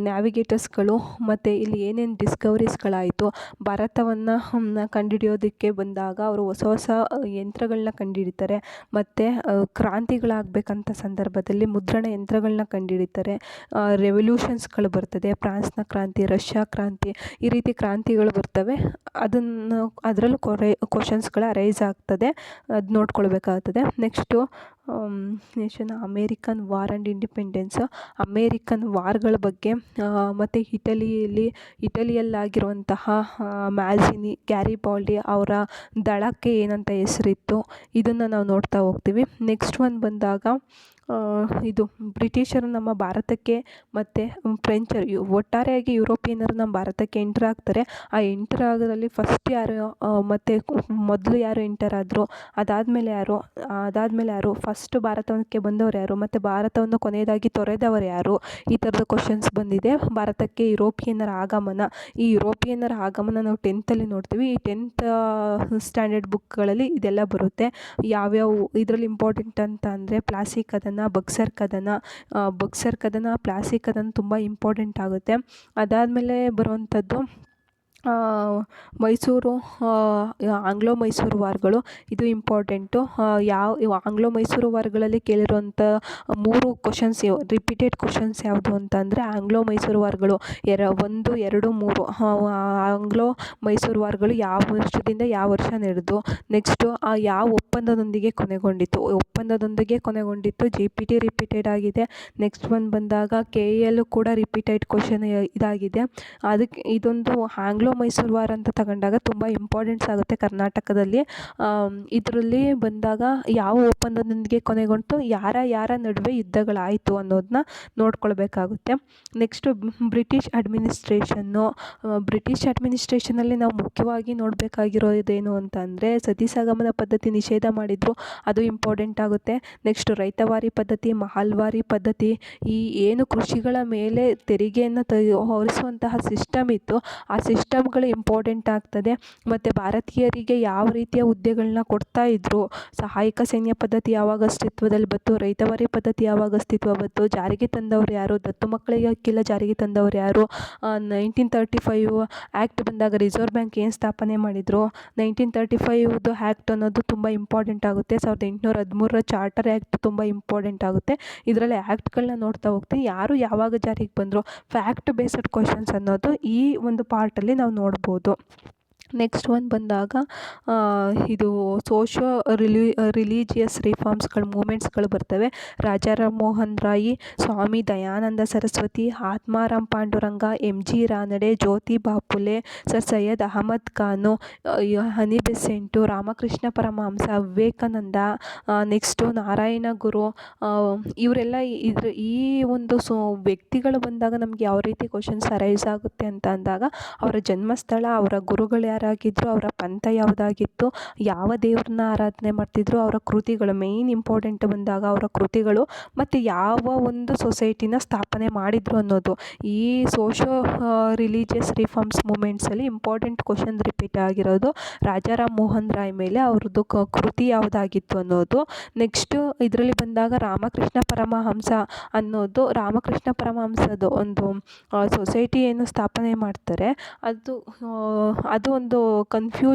Speaker 1: ನ್ಯಾವಿಗೇಟರ್ಸ್ಗಳು, ಮತ್ತು ಇಲ್ಲಿ ಏನೇನು ಡಿಸ್ಕವರೀಸ್ಗಳಾಯಿತು, ಭಾರತವನ್ನು ಕಂಡುಹಿಡಿಯೋದಕ್ಕೆ ಬಂದಾಗ ಅವರು ಹೊಸ ಯಂತ್ರಗಳನ್ನ ಕಂಡುಹಿಡಿತಾರೆ, ಮತ್ತು ಕ್ರಾಂತಿಗಳಾಗಬೇಕಂತ ಸಂದರ್ಭದಲ್ಲಿ ಮುದ್ರಣ ಯಂತ್ರಗಳನ್ನ ಕಂಡುಹಿಡಿತಾರೆ. ರೆವಲ್ಯೂಷನ್ಸ್ಗಳು ಬರ್ತದೆ, ಫ್ರಾನ್ಸ್ನ ಕ್ರಾಂತಿ, ರಷ್ಯಾ ಕ್ರಾಂತಿ, ಈ ರೀತಿ ಕ್ರಾಂತಿಗಳು ಬರ್ತವೆ. ಅದರಲ್ಲೂ ಕ್ವಶನ್ಸ್ಗಳು ರೈಸ್ ಆಗ್ತದೆ, ಅದು ನೋಡ್ಕೊಳ್ಬೇಕಾಗ್ತದೆ. Next nation American war and independence, American ವಾರ್ಗಳ ಬಗ್ಗೆ, ಮತ್ತು ಇಟಲಿಯಲ್ಲಾಗಿರುವಂತಹ ಮ್ಯಾಜಿನಿ ಗ್ಯಾರಿಬಾಲ್ಡಿ ಅವರ ದಳಕ್ಕೆ ಏನಂತ ಹೆಸರಿತ್ತು, ಇದನ್ನು ನಾವು ನೋಡ್ತಾ ಹೋಗ್ತೀವಿ. ನೆಕ್ಸ್ಟ್ ಒಂದು ಬಂದಾಗ ಇದು ಬ್ರಿಟಿಷರು ನಮ್ಮ ಭಾರತಕ್ಕೆ ಮತ್ತು ಫ್ರೆಂಚರು ಒಟ್ಟಾರೆಯಾಗಿ ಯುರೋಪಿಯನ್ನರು ನಮ್ಮ ಭಾರತಕ್ಕೆ ಎಂಟ್ರ್ ಆಗ್ತಾರೆ. ಆ ಎಂಟ್ರ್ ಆಗೋದ್ರಲ್ಲಿ ಫಸ್ಟ್ ಯಾರು ಮತ್ತು ಮೊದಲು ಯಾರು ಎಂಟರ್ ಆದರು, ಅದಾದಮೇಲೆ ಯಾರು ಫಸ್ಟ್ ಭಾರತಕ್ಕೆ ಬಂದವರು ಯಾರು, ಮತ್ತು ಭಾರತವನ್ನು ಕೊನೆಯದಾಗಿ ತೊರೆದವರು ಯಾರು, ಈ ಥರದ ಕ್ವಶನ್ಸ್ ಬಂದಿದೆ. ಭಾರತಕ್ಕೆ ಯುರೋಪಿಯನ್ನರ ಆಗಮನ, ಈ ಯುರೋಪಿಯನ್ನರ ಆಗಮನ ನಾವು 10th ನೋಡ್ತೀವಿ. ಈ 10th ಸ್ಟ್ಯಾಂಡರ್ಡ್ ಬುಕ್ಗಳಲ್ಲಿ ಇದೆಲ್ಲ ಬರುತ್ತೆ. ಯಾವ್ಯಾವ ಇದರಲ್ಲಿ ಇಂಪಾರ್ಟೆಂಟ್ ಅಂತ ಅಂದರೆ ಪ್ಲಾಸಿ ಕದನ, ಬಕ್ಸರ್ ಕದನ, ಪ್ಲಾಸಿ ಕದನ ತುಂಬ ಇಂಪಾರ್ಟೆಂಟ್ ಆಗುತ್ತೆ. ಅದಾದಮೇಲೆ ಬರುವಂಥದ್ದು ಮೈಸೂರು ಆಂಗ್ಲೋ ಮೈಸೂರು ವಾರ್ಗಳು, ಇದು ಇಂಪಾರ್ಟೆಂಟು. ಆಂಗ್ಲೋ ಮೈಸೂರು ವಾರ್ಗಳಲ್ಲಿ ಕೇಳಿರುವಂಥ 3 ಕ್ವಶನ್ಸ್ ರಿಪೀಟೆಡ್ ಕ್ವಶನ್ಸ್ ಯಾವುದು ಅಂತ ಅಂದರೆ ಆಂಗ್ಲೋ ಮೈಸೂರು ವಾರ್ಗಳು 1, 2, 3. ಆಂಗ್ಲೋ ಮೈಸೂರು ವಾರ್ಗಳು ಯಾವ ವರ್ಷದಿಂದ ಯಾವ ವರ್ಷ ನಡೆದು, ನೆಕ್ಸ್ಟು ಯಾವ ಒಪ್ಪಂದದೊಂದಿಗೆ ಕೊನೆಗೊಂಡಿತ್ತು, JPT ರಿಪೀಟೆಡ್ ಆಗಿದೆ. ನೆಕ್ಸ್ಟ್ ಒಂದು ಬಂದಾಗ KL ಕೂಡ ರಿಪೀಟೆಡ್ ಕ್ವಶನ್ ಇದಾಗಿದೆ. ಅದಕ್ಕೆ ಇದೊಂದು ಆಂಗ್ಲೋ ಮೈಸೂರು ವಾರ್ ಅಂತ ತಗೊಂಡಾಗ ತುಂಬ ಇಂಪಾರ್ಟೆನ್ಸ್ ಆಗುತ್ತೆ ಕರ್ನಾಟಕದಲ್ಲಿ. ಇದರಲ್ಲಿ ಬಂದಾಗ ಯಾವ ಒಪ್ಪಂದದೊಂದಿಗೆ ಕೊನೆಗೊಂಡು ಯಾರ ನಡುವೆ ಯುದ್ಧಗಳಾಯಿತು ಅನ್ನೋದನ್ನ ನೋಡ್ಕೊಳ್ಬೇಕಾಗುತ್ತೆ. ನೆಕ್ಸ್ಟು ಬ್ರಿಟಿಷ್ ಅಡ್ಮಿನಿಸ್ಟ್ರೇಷನಲ್ಲಿ ನಾವು ಮುಖ್ಯವಾಗಿ ನೋಡಬೇಕಾಗಿರೋದೇನು ಅಂತ ಅಂದರೆ ಸತಿ ಸಹಗಮನ ಪದ್ಧತಿ ನಿಷೇಧ ಮಾಡಿದರು, ಅದು ಇಂಪಾರ್ಟೆಂಟ್ ಆಗುತ್ತೆ. ನೆಕ್ಸ್ಟ್ ರೈತವಾರಿ ಪದ್ಧತಿ, ಮಹಲ್ವಾರಿ ಪದ್ಧತಿ, ಈ ಏನು ಕೃಷಿಗಳ ಮೇಲೆ ತೆರಿಗೆಯನ್ನು ಹೊರಿಸುವಂತಹ ಸಿಸ್ಟಮ್ ಇತ್ತು, ಆ ಸಿಸ್ಟಮ್ಗಳು ಇಂಪಾರ್ಟೆಂಟ್ ಆಗ್ತದೆ. ಮತ್ತು ಭಾರತೀಯರಿಗೆ ಯಾವ ರೀತಿಯ ಹುದ್ದೆಗಳನ್ನ ಕೊಡ್ತಾ ಇದ್ದರು, ಸಹಾಯಕ ಸೈನ್ಯ ಪದ್ಧತಿ ಯಾವಾಗ ಅಸ್ತಿತ್ವದಲ್ಲಿ ಬಂತು, ರೈತವಾರಿ ಪದ್ಧತಿ ಯಾವಾಗ ಅಸ್ತಿತ್ವ ಬಂತು, ಜಾರಿಗೆ ತಂದವರು ಯಾರು, ದತ್ತು ಮಕ್ಕಳಿಗೆ ಹಕ್ಕಿಲ್ಲ ಜಾರಿಗೆ ತಂದವರು ಯಾರು, 1935 ಆ್ಯಕ್ಟ್ ಬಂದಾಗ ರಿಸರ್ವ್ ಬ್ಯಾಂಕ್ ಏನು ಸ್ಥಾಪನೆ ಮಾಡಿದರು, 1935 ಆ್ಯಕ್ಟ್ ಅನ್ನೋದು ತುಂಬ ಇಂಪಾರ್ಟೆಂಟ್ ಆಗುತ್ತೆ. 1813 ಚಾರ್ಟರ್ ಆ್ಯಕ್ಟ್ ತುಂಬ ಇಂಪಾರ್ಟೆಂಟ್ ಆಗುತ್ತೆ. ಇದರಲ್ಲಿ ಆ್ಯಕ್ಟ್ಗಳನ್ನ ನೋಡ್ತಾ ಹೋಗ್ತೀವಿ, ಯಾರು ಯಾವಾಗ ಜಾರಿಗೆ ಬಂದರು, ಫ್ಯಾಕ್ಟ್ ಬೇಸ್ಡ್ ಕ್ವಶನ್ಸ್ ಅನ್ನೋದು ಈ ಒಂದು ಪಾರ್ಟಲ್ಲಿ ನಾವು ನೋಡ್ಬೋದು. ನೆಕ್ಸ್ಟ್ ಒಂದು ಬಂದಾಗ ಇದು ರಿಲಿಜಿಯಸ್ ರಿಫಾರ್ಮ್ಸ್ಗಳು ಮೂಮೆಂಟ್ಸ್ಗಳು ಬರ್ತವೆ. ರಾಜಾ ರಾಮ್ ಮೋಹನ್ ರಾಯ್, ಸ್ವಾಮಿ ದಯಾನಂದ ಸರಸ್ವತಿ, ಆತ್ಮಾರಾಮ್ ಪಾಂಡುರಂಗ, MG ರಾನಡೆ, ಜ್ಯೋತಿಬಾ ಫುಲೆ, ಸರ್ ಸೈಯದ್ ಅಹಮದ್ ಖಾನು, ಹನಿ ಬೆಸೆಂಟು, ರಾಮಕೃಷ್ಣ ಪರಮಹಂಸ, ವಿವೇಕಾನಂದ, ನೆಕ್ಸ್ಟು ನಾರಾಯಣ ಗುರು, ಇವರೆಲ್ಲ ಈ ಒಂದು ವ್ಯಕ್ತಿಗಳು ಬಂದಾಗ ನಮ್ಗೆ ಯಾವ ರೀತಿ ಕ್ವಶನ್ಸ್ ಅರೈಸ್ ಆಗುತ್ತೆ ಅಂತ ಅಂದಾಗ ಅವರ ಜನ್ಮಸ್ಥಳ, ಅವರ ಗುರುಗಳು ಯಾರಾಗಿದ್ದರು, ಅವರ ಪಂಥ ಯಾವುದಾಗಿತ್ತು, ಯಾವ ದೇವ್ರನ್ನ ಆರಾಧನೆ ಮಾಡ್ತಿದ್ರು, ಅವರ ಕೃತಿಗಳು ಮೇಯ್ನ್ ಇಂಪಾರ್ಟೆಂಟ್ ಬಂದಾಗ ಅವರ ಕೃತಿಗಳು, ಮತ್ತು ಯಾವ ಒಂದು ಸೊಸೈಟಿನ ಸ್ಥಾಪನೆ ಮಾಡಿದರು ಅನ್ನೋದು. ಈ ರಿಲಿಜಿಯಸ್ ರಿಫಾರ್ಮ್ಸ್ ಮೂಮೆಂಟ್ಸಲ್ಲಿ ಇಂಪಾರ್ಟೆಂಟ್ ಕ್ವಶನ್ ರಿಪೀಟ್ ಆಗಿರೋದು ರಾಜಾ ರಾಮ್ ಮೋಹನ್ ರಾಯ್ ಮೇಲೆ ಅವ್ರದ್ದು ಕೃತಿ ಯಾವುದಾಗಿತ್ತು ಅನ್ನೋದು. ನೆಕ್ಸ್ಟು ಇದರಲ್ಲಿ ಬಂದಾಗ ರಾಮಕೃಷ್ಣ ಪರಮಹಂಸ ಅನ್ನೋದು, ರಾಮಕೃಷ್ಣ ಪರಮಹಂಸದು ಒಂದು ಸೊಸೈಟಿ ಏನು ಸ್ಥಾಪನೆ ಮಾಡ್ತಾರೆ, ಅದು ಒಂದು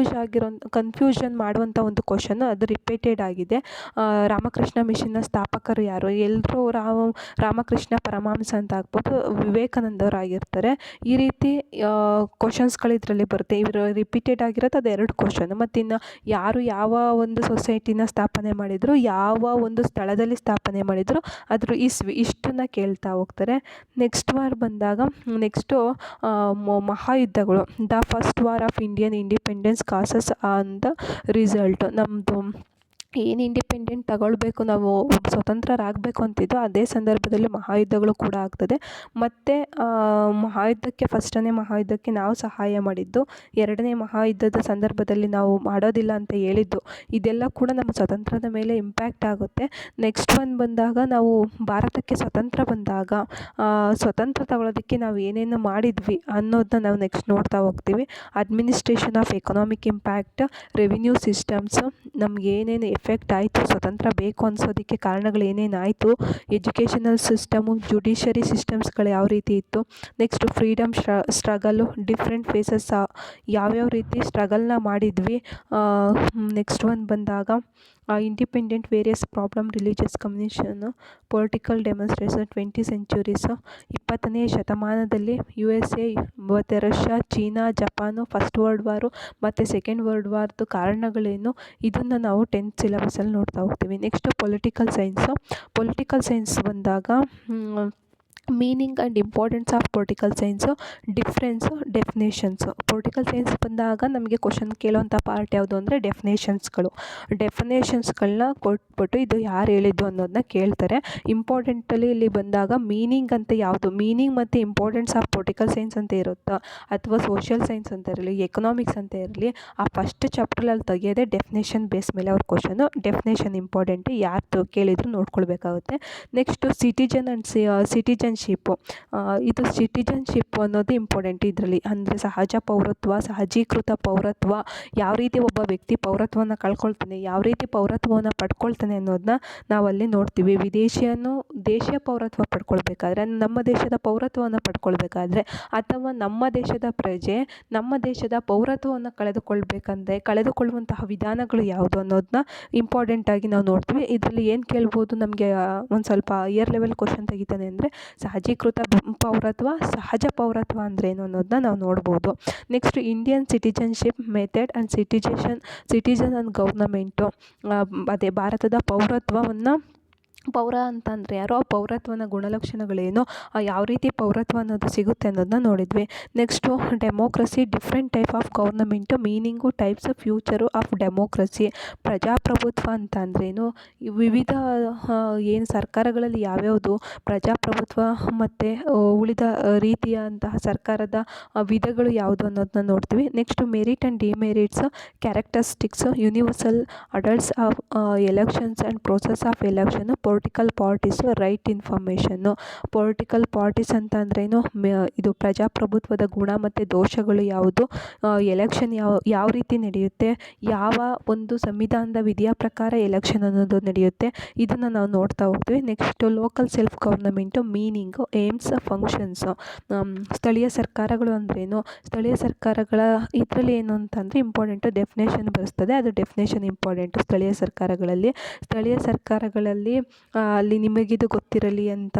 Speaker 1: ಕನ್ಫ್ಯೂಷನ್ ಮಾಡುವಂಥ ಒಂದು ಕ್ವಶನ್ನು, ಅದು ರಿಪೀಟೆಡ್ ಆಗಿದೆ. ರಾಮಕೃಷ್ಣ ಮಿಷನ್ನ ಸ್ಥಾಪಕರು ಯಾರು, ಎಲ್ಲರೂ ರಾಮಕೃಷ್ಣ ಪರಮಹಂಸ ಅಂತ ಆಗ್ಬೋದು, ವಿವೇಕಾನಂದವರಾಗಿರ್ತಾರೆ. ಈ ರೀತಿ ಕ್ವಶನ್ಸ್ಗಳು ಇದರಲ್ಲಿ ಬರುತ್ತೆ. ಇವರು ರಿಪೀಟೆಡ್ ಆಗಿರೋದು ಅದು 2 ಕ್ವಶನ್. ಮತ್ತು ಇನ್ನು ಯಾರು ಯಾವ ಒಂದು ಸೊಸೈಟಿನ ಸ್ಥಾಪನೆ ಮಾಡಿದರು, ಯಾವ ಒಂದು ಸ್ಥಳದಲ್ಲಿ ಸ್ಥಾಪನೆ ಮಾಡಿದರು, ಅದ್ರ ಇಷ್ಟನ್ನು ಕೇಳ್ತಾ ಹೋಗ್ತಾರೆ. ನೆಕ್ಸ್ಟ್ ವಾರ್ ಬಂದಾಗ ನೆಕ್ಸ್ಟು ಮಹಾಯುದ್ಧಗಳು, the first war of Indian independence causes and the result. ನಮ್ಮದು ಏನು ಇಂಡಿಪೆಂಡೆಂಟ್ ತಗೊಳ್ಬೇಕು, ನಾವು ಸ್ವತಂತ್ರರಾಗಬೇಕು ಅಂತಿದ್ದೋ ಅದೇ ಸಂದರ್ಭದಲ್ಲಿ ಮಹಾಯುದ್ಧಗಳು ಕೂಡ ಆಗ್ತದೆ. ಮತ್ತು ಮಹಾಯುದ್ಧಕ್ಕೆ ಫಸ್ಟನೇ ಮಹಾಯುದ್ಧಕ್ಕೆ ನಾವು ಸಹಾಯ ಮಾಡಿದ್ದು, 2ನೇ ಮಹಾಯುದ್ಧದ ಸಂದರ್ಭದಲ್ಲಿ ನಾವು ಮಾಡೋದಿಲ್ಲ ಅಂತ ಹೇಳಿದ್ದು, ಇದೆಲ್ಲ ಕೂಡ ನಮ್ಮ ಸ್ವತಂತ್ರದ ಮೇಲೆ ಇಂಪ್ಯಾಕ್ಟ್ ಆಗುತ್ತೆ. ನೆಕ್ಸ್ಟ್ ಒಂದು ಬಂದಾಗ ನಾವು ಭಾರತಕ್ಕೆ ಸ್ವತಂತ್ರ ಬಂದಾಗ ಸ್ವತಂತ್ರ ತಗೊಳ್ಳೋದಕ್ಕೆ ನಾವು ಏನೇನು ಮಾಡಿದ್ವಿ ಅನ್ನೋದನ್ನ ನಾವು ನೆಕ್ಸ್ಟ್ ನೋಡ್ತಾ ಹೋಗ್ತೀವಿ. Administration of economic impact, revenue systems, ನಮ್ಗೆ ಏನೇನು ಎಫೆಕ್ಟ್ ಆಯಿತು, ಸ್ವತಂತ್ರ ಬೇಕು ಅನ್ಸೋದಕ್ಕೆ ಕಾರಣಗಳು ಏನೇನಾಯಿತು, ಎಜುಕೇಷನಲ್ ಸಿಸ್ಟಮು, ಜುಡಿಷರಿ ಸಿಸ್ಟಮ್ಸ್ಗಳು ಯಾವ ರೀತಿ ಇತ್ತು, next freedom struggle, different phases ಯಾವ್ಯಾವ ರೀತಿ ಸ್ಟ್ರಗಲ್ನ ಮಾಡಿದ್ವಿ. ನೆಕ್ಸ್ಟ್ ಒಂದು ಬಂದಾಗ ಇಂಡಿಪೆಂಡೆಂಟ್ ವೇರಿಯಸ್ ಪ್ರಾಬ್ಲಮ್, ರಿಲಿಜಿಯಸ್ ಕಮ್ಯುನಿಷನ್ನು, ಪೊಲಿಟಿಕಲ್ ಡೆಮಾನ್ಸ್ಟ್ರೇಷನ್, 20th centuries, 20ನೇ ಶತಮಾನದಲ್ಲಿ USA ಮತ್ತು Russia, China, Japan, first world war ಮತ್ತು ಸೆಕೆಂಡ್ ವರ್ಲ್ಡ್ ವಾರ್ದು ಕಾರಣಗಳೇನು, ಇದನ್ನು ನಾವು 10th ಸಿಲೆಬಸ್ಸಲ್ಲಿ ನೋಡ್ತಾ ಹೋಗ್ತೀವಿ. ನೆಕ್ಸ್ಟು ಪೊಲಿಟಿಕಲ್ ಸೈನ್ಸ್ ಬಂದಾಗ meaning and importance of political science, difference, ಡೆಫಿನೇಷನ್ಸು. Political science ಬಂದಾಗ ನಮಗೆ ಕ್ವಶನ್ ಕೇಳೋವಂಥ ಪಾರ್ಟ್ ಯಾವುದು ಅಂದರೆ ಡೆಫಿನೇಷನ್ಸ್ಗಳನ್ನ ಕೊಟ್ಬಿಟ್ಟು ಇದು ಯಾರು ಹೇಳಿದ್ದು ಅನ್ನೋದನ್ನ ಕೇಳ್ತಾರೆ. ಇಂಪಾರ್ಟೆಂಟಲ್ಲಿ ಇಲ್ಲಿ ಬಂದಾಗ ಮೀನಿಂಗ್ ಅಂತ ಯಾವುದು, ಮೀನಿಂಗ್ ಮತ್ತು ಇಂಪಾರ್ಟೆನ್ಸ್ ಆಫ್ ಪೊಲಿಟಿಕಲ್ ಸೈನ್ಸ್ ಅಂತ ಇರುತ್ತಾ ಅಥವಾ ಸೋಷಿಯಲ್ ಸೈನ್ಸ್ ಅಂತ ಇರಲಿ, ಎಕನಾಮಿಕ್ಸ್ ಅಂತ ಇರಲಿ, ಆ ಫಸ್ಟ್ ಚಾಪ್ಟ್ರಲ್ಲಿ ತೆಗೆಯೋದೇ ಡೆಫಿನೇಷನ್ ಬೇಸ್ ಮೇಲೆ ಅವ್ರ ಕ್ವಶನು. ಡೆಫಿನೇಷನ್ ಇಂಪಾರ್ಟೆಂಟು, ಯಾರು ಕೇಳಿದ್ರು ನೋಡ್ಕೊಳ್ಬೇಕಾಗುತ್ತೆ. Next citizenship. ಇದು ಸಿಟಿಜನ್ಶಿಪ್ ಅನ್ನೋದು ಇಂಪಾರ್ಟೆಂಟ್ ಇದರಲ್ಲಿ. ಅಂದರೆ ಸಹಜ ಪೌರತ್ವ, ಸಹಜೀಕೃತ ಪೌರತ್ವ, ಯಾವ ರೀತಿ ಒಬ್ಬ ವ್ಯಕ್ತಿ ಪೌರತ್ವವನ್ನು ಕಳ್ಕೊಳ್ತಾನೆ, ಯಾವ ರೀತಿ ಪೌರತ್ವವನ್ನು ಪಡ್ಕೊಳ್ತಾನೆ ಅನ್ನೋದನ್ನ ನಾವಲ್ಲಿ ನೋಡ್ತೀವಿ. ದೇಶೀಯ ಪೌರತ್ವ ಪಡ್ಕೊಳ್ಬೇಕಾದ್ರೆ, ನಮ್ಮ ದೇಶದ ಪೌರತ್ವವನ್ನು ಪಡ್ಕೊಳ್ಬೇಕಾದ್ರೆ, ಅಥವಾ ನಮ್ಮ ದೇಶದ ಪ್ರಜೆ ನಮ್ಮ ದೇಶದ ಪೌರತ್ವವನ್ನು ಕಳೆದುಕೊಳ್ಳುವಂತಹ ವಿಧಾನಗಳು ಯಾವುದು ಅನ್ನೋದನ್ನ ಇಂಪಾರ್ಟೆಂಟಾಗಿ ನಾವು ನೋಡ್ತೀವಿ. ಇದರಲ್ಲಿ ಏನು ಕೇಳ್ಬೋದು, ನಮಗೆ ಒಂದು ಸ್ವಲ್ಪ ಇಯರ್ ಲೆವೆಲ್ ಕ್ವಶನ್ ತೆಗಿತಾನೆ ಅಂದರೆ ಸಹಜೀಕೃತ ಪೌರತ್ವ, ಸಹಜ ಪೌರತ್ವ ಅಂದ್ರೇನು ಅನ್ನೋದನ್ನ ನಾವು ನೋಡ್ಬೋದು. Next Indian citizenship method and citizen and government. ಅದೇ ಭಾರತದ ಪೌರ ಅಂತಂದರೆ ಯಾರೋ ಆ ಪೌರತ್ವನ ಗುಣಲಕ್ಷಣಗಳೇನು, ಯಾವ ರೀತಿ ಪೌರತ್ವ ಅನ್ನೋದು ಸಿಗುತ್ತೆ ಅನ್ನೋದನ್ನ ನೋಡಿದ್ವಿ. Next democracy, different type of government, meaning, types, future of democracy. ಪ್ರಜಾಪ್ರಭುತ್ವ ಅಂತ ಅಂದ್ರೇನು, ವಿವಿಧ ಏನು ಸರ್ಕಾರಗಳಲ್ಲಿ ಯಾವ್ಯಾವುದು ಪ್ರಜಾಪ್ರಭುತ್ವ ಮತ್ತು ಉಳಿದ ರೀತಿಯಂತಹ ಸರ್ಕಾರದ ವಿಧಗಳು ಯಾವುದು ಅನ್ನೋದನ್ನ ನೋಡ್ತೀವಿ. Next merit and demerits, characteristics, universal adults of elections and process of election, political parties, right information. Political parties ಅಂತ ಅಂದ್ರೇನು, ಇದು ಪ್ರಜಾಪ್ರಭುತ್ವದ ಗುಣ ಮತ್ತು ದೋಷಗಳು ಯಾವುದು, ಎಲೆಕ್ಷನ್ ಯಾವ ರೀತಿ ನಡೆಯುತ್ತೆ, ಯಾವ ಒಂದು ಸಂವಿಧಾನದ ವಿಧಿಯ ಪ್ರಕಾರ ಎಲೆಕ್ಷನ್ ಅನ್ನೋದು ನಡೆಯುತ್ತೆ, ಇದನ್ನು ನಾವು ನೋಡ್ತಾ ಹೋಗ್ತೀವಿ. Next local self government, meaning, aims, functions. ಸ್ಥಳೀಯ ಸರ್ಕಾರಗಳು ಅಂದ್ರೇನು, ಸ್ಥಳೀಯ ಸರ್ಕಾರಗಳ ಇದರಲ್ಲಿ ಏನು ಅಂತಂದರೆ ಇಂಪಾರ್ಟೆಂಟು ಡೆಫಿನೇಷನ್ ಬರ್ತದೆ, ಅದು ಡೆಫಿನೇಷನ್ ಇಂಪಾರ್ಟೆಂಟು. ಸ್ಥಳೀಯ ಸರ್ಕಾರಗಳಲ್ಲಿ ಅಲ್ಲಿ ನಿಮಗಿದು ಗೊತ್ತಿರಲಿ ಅಂತ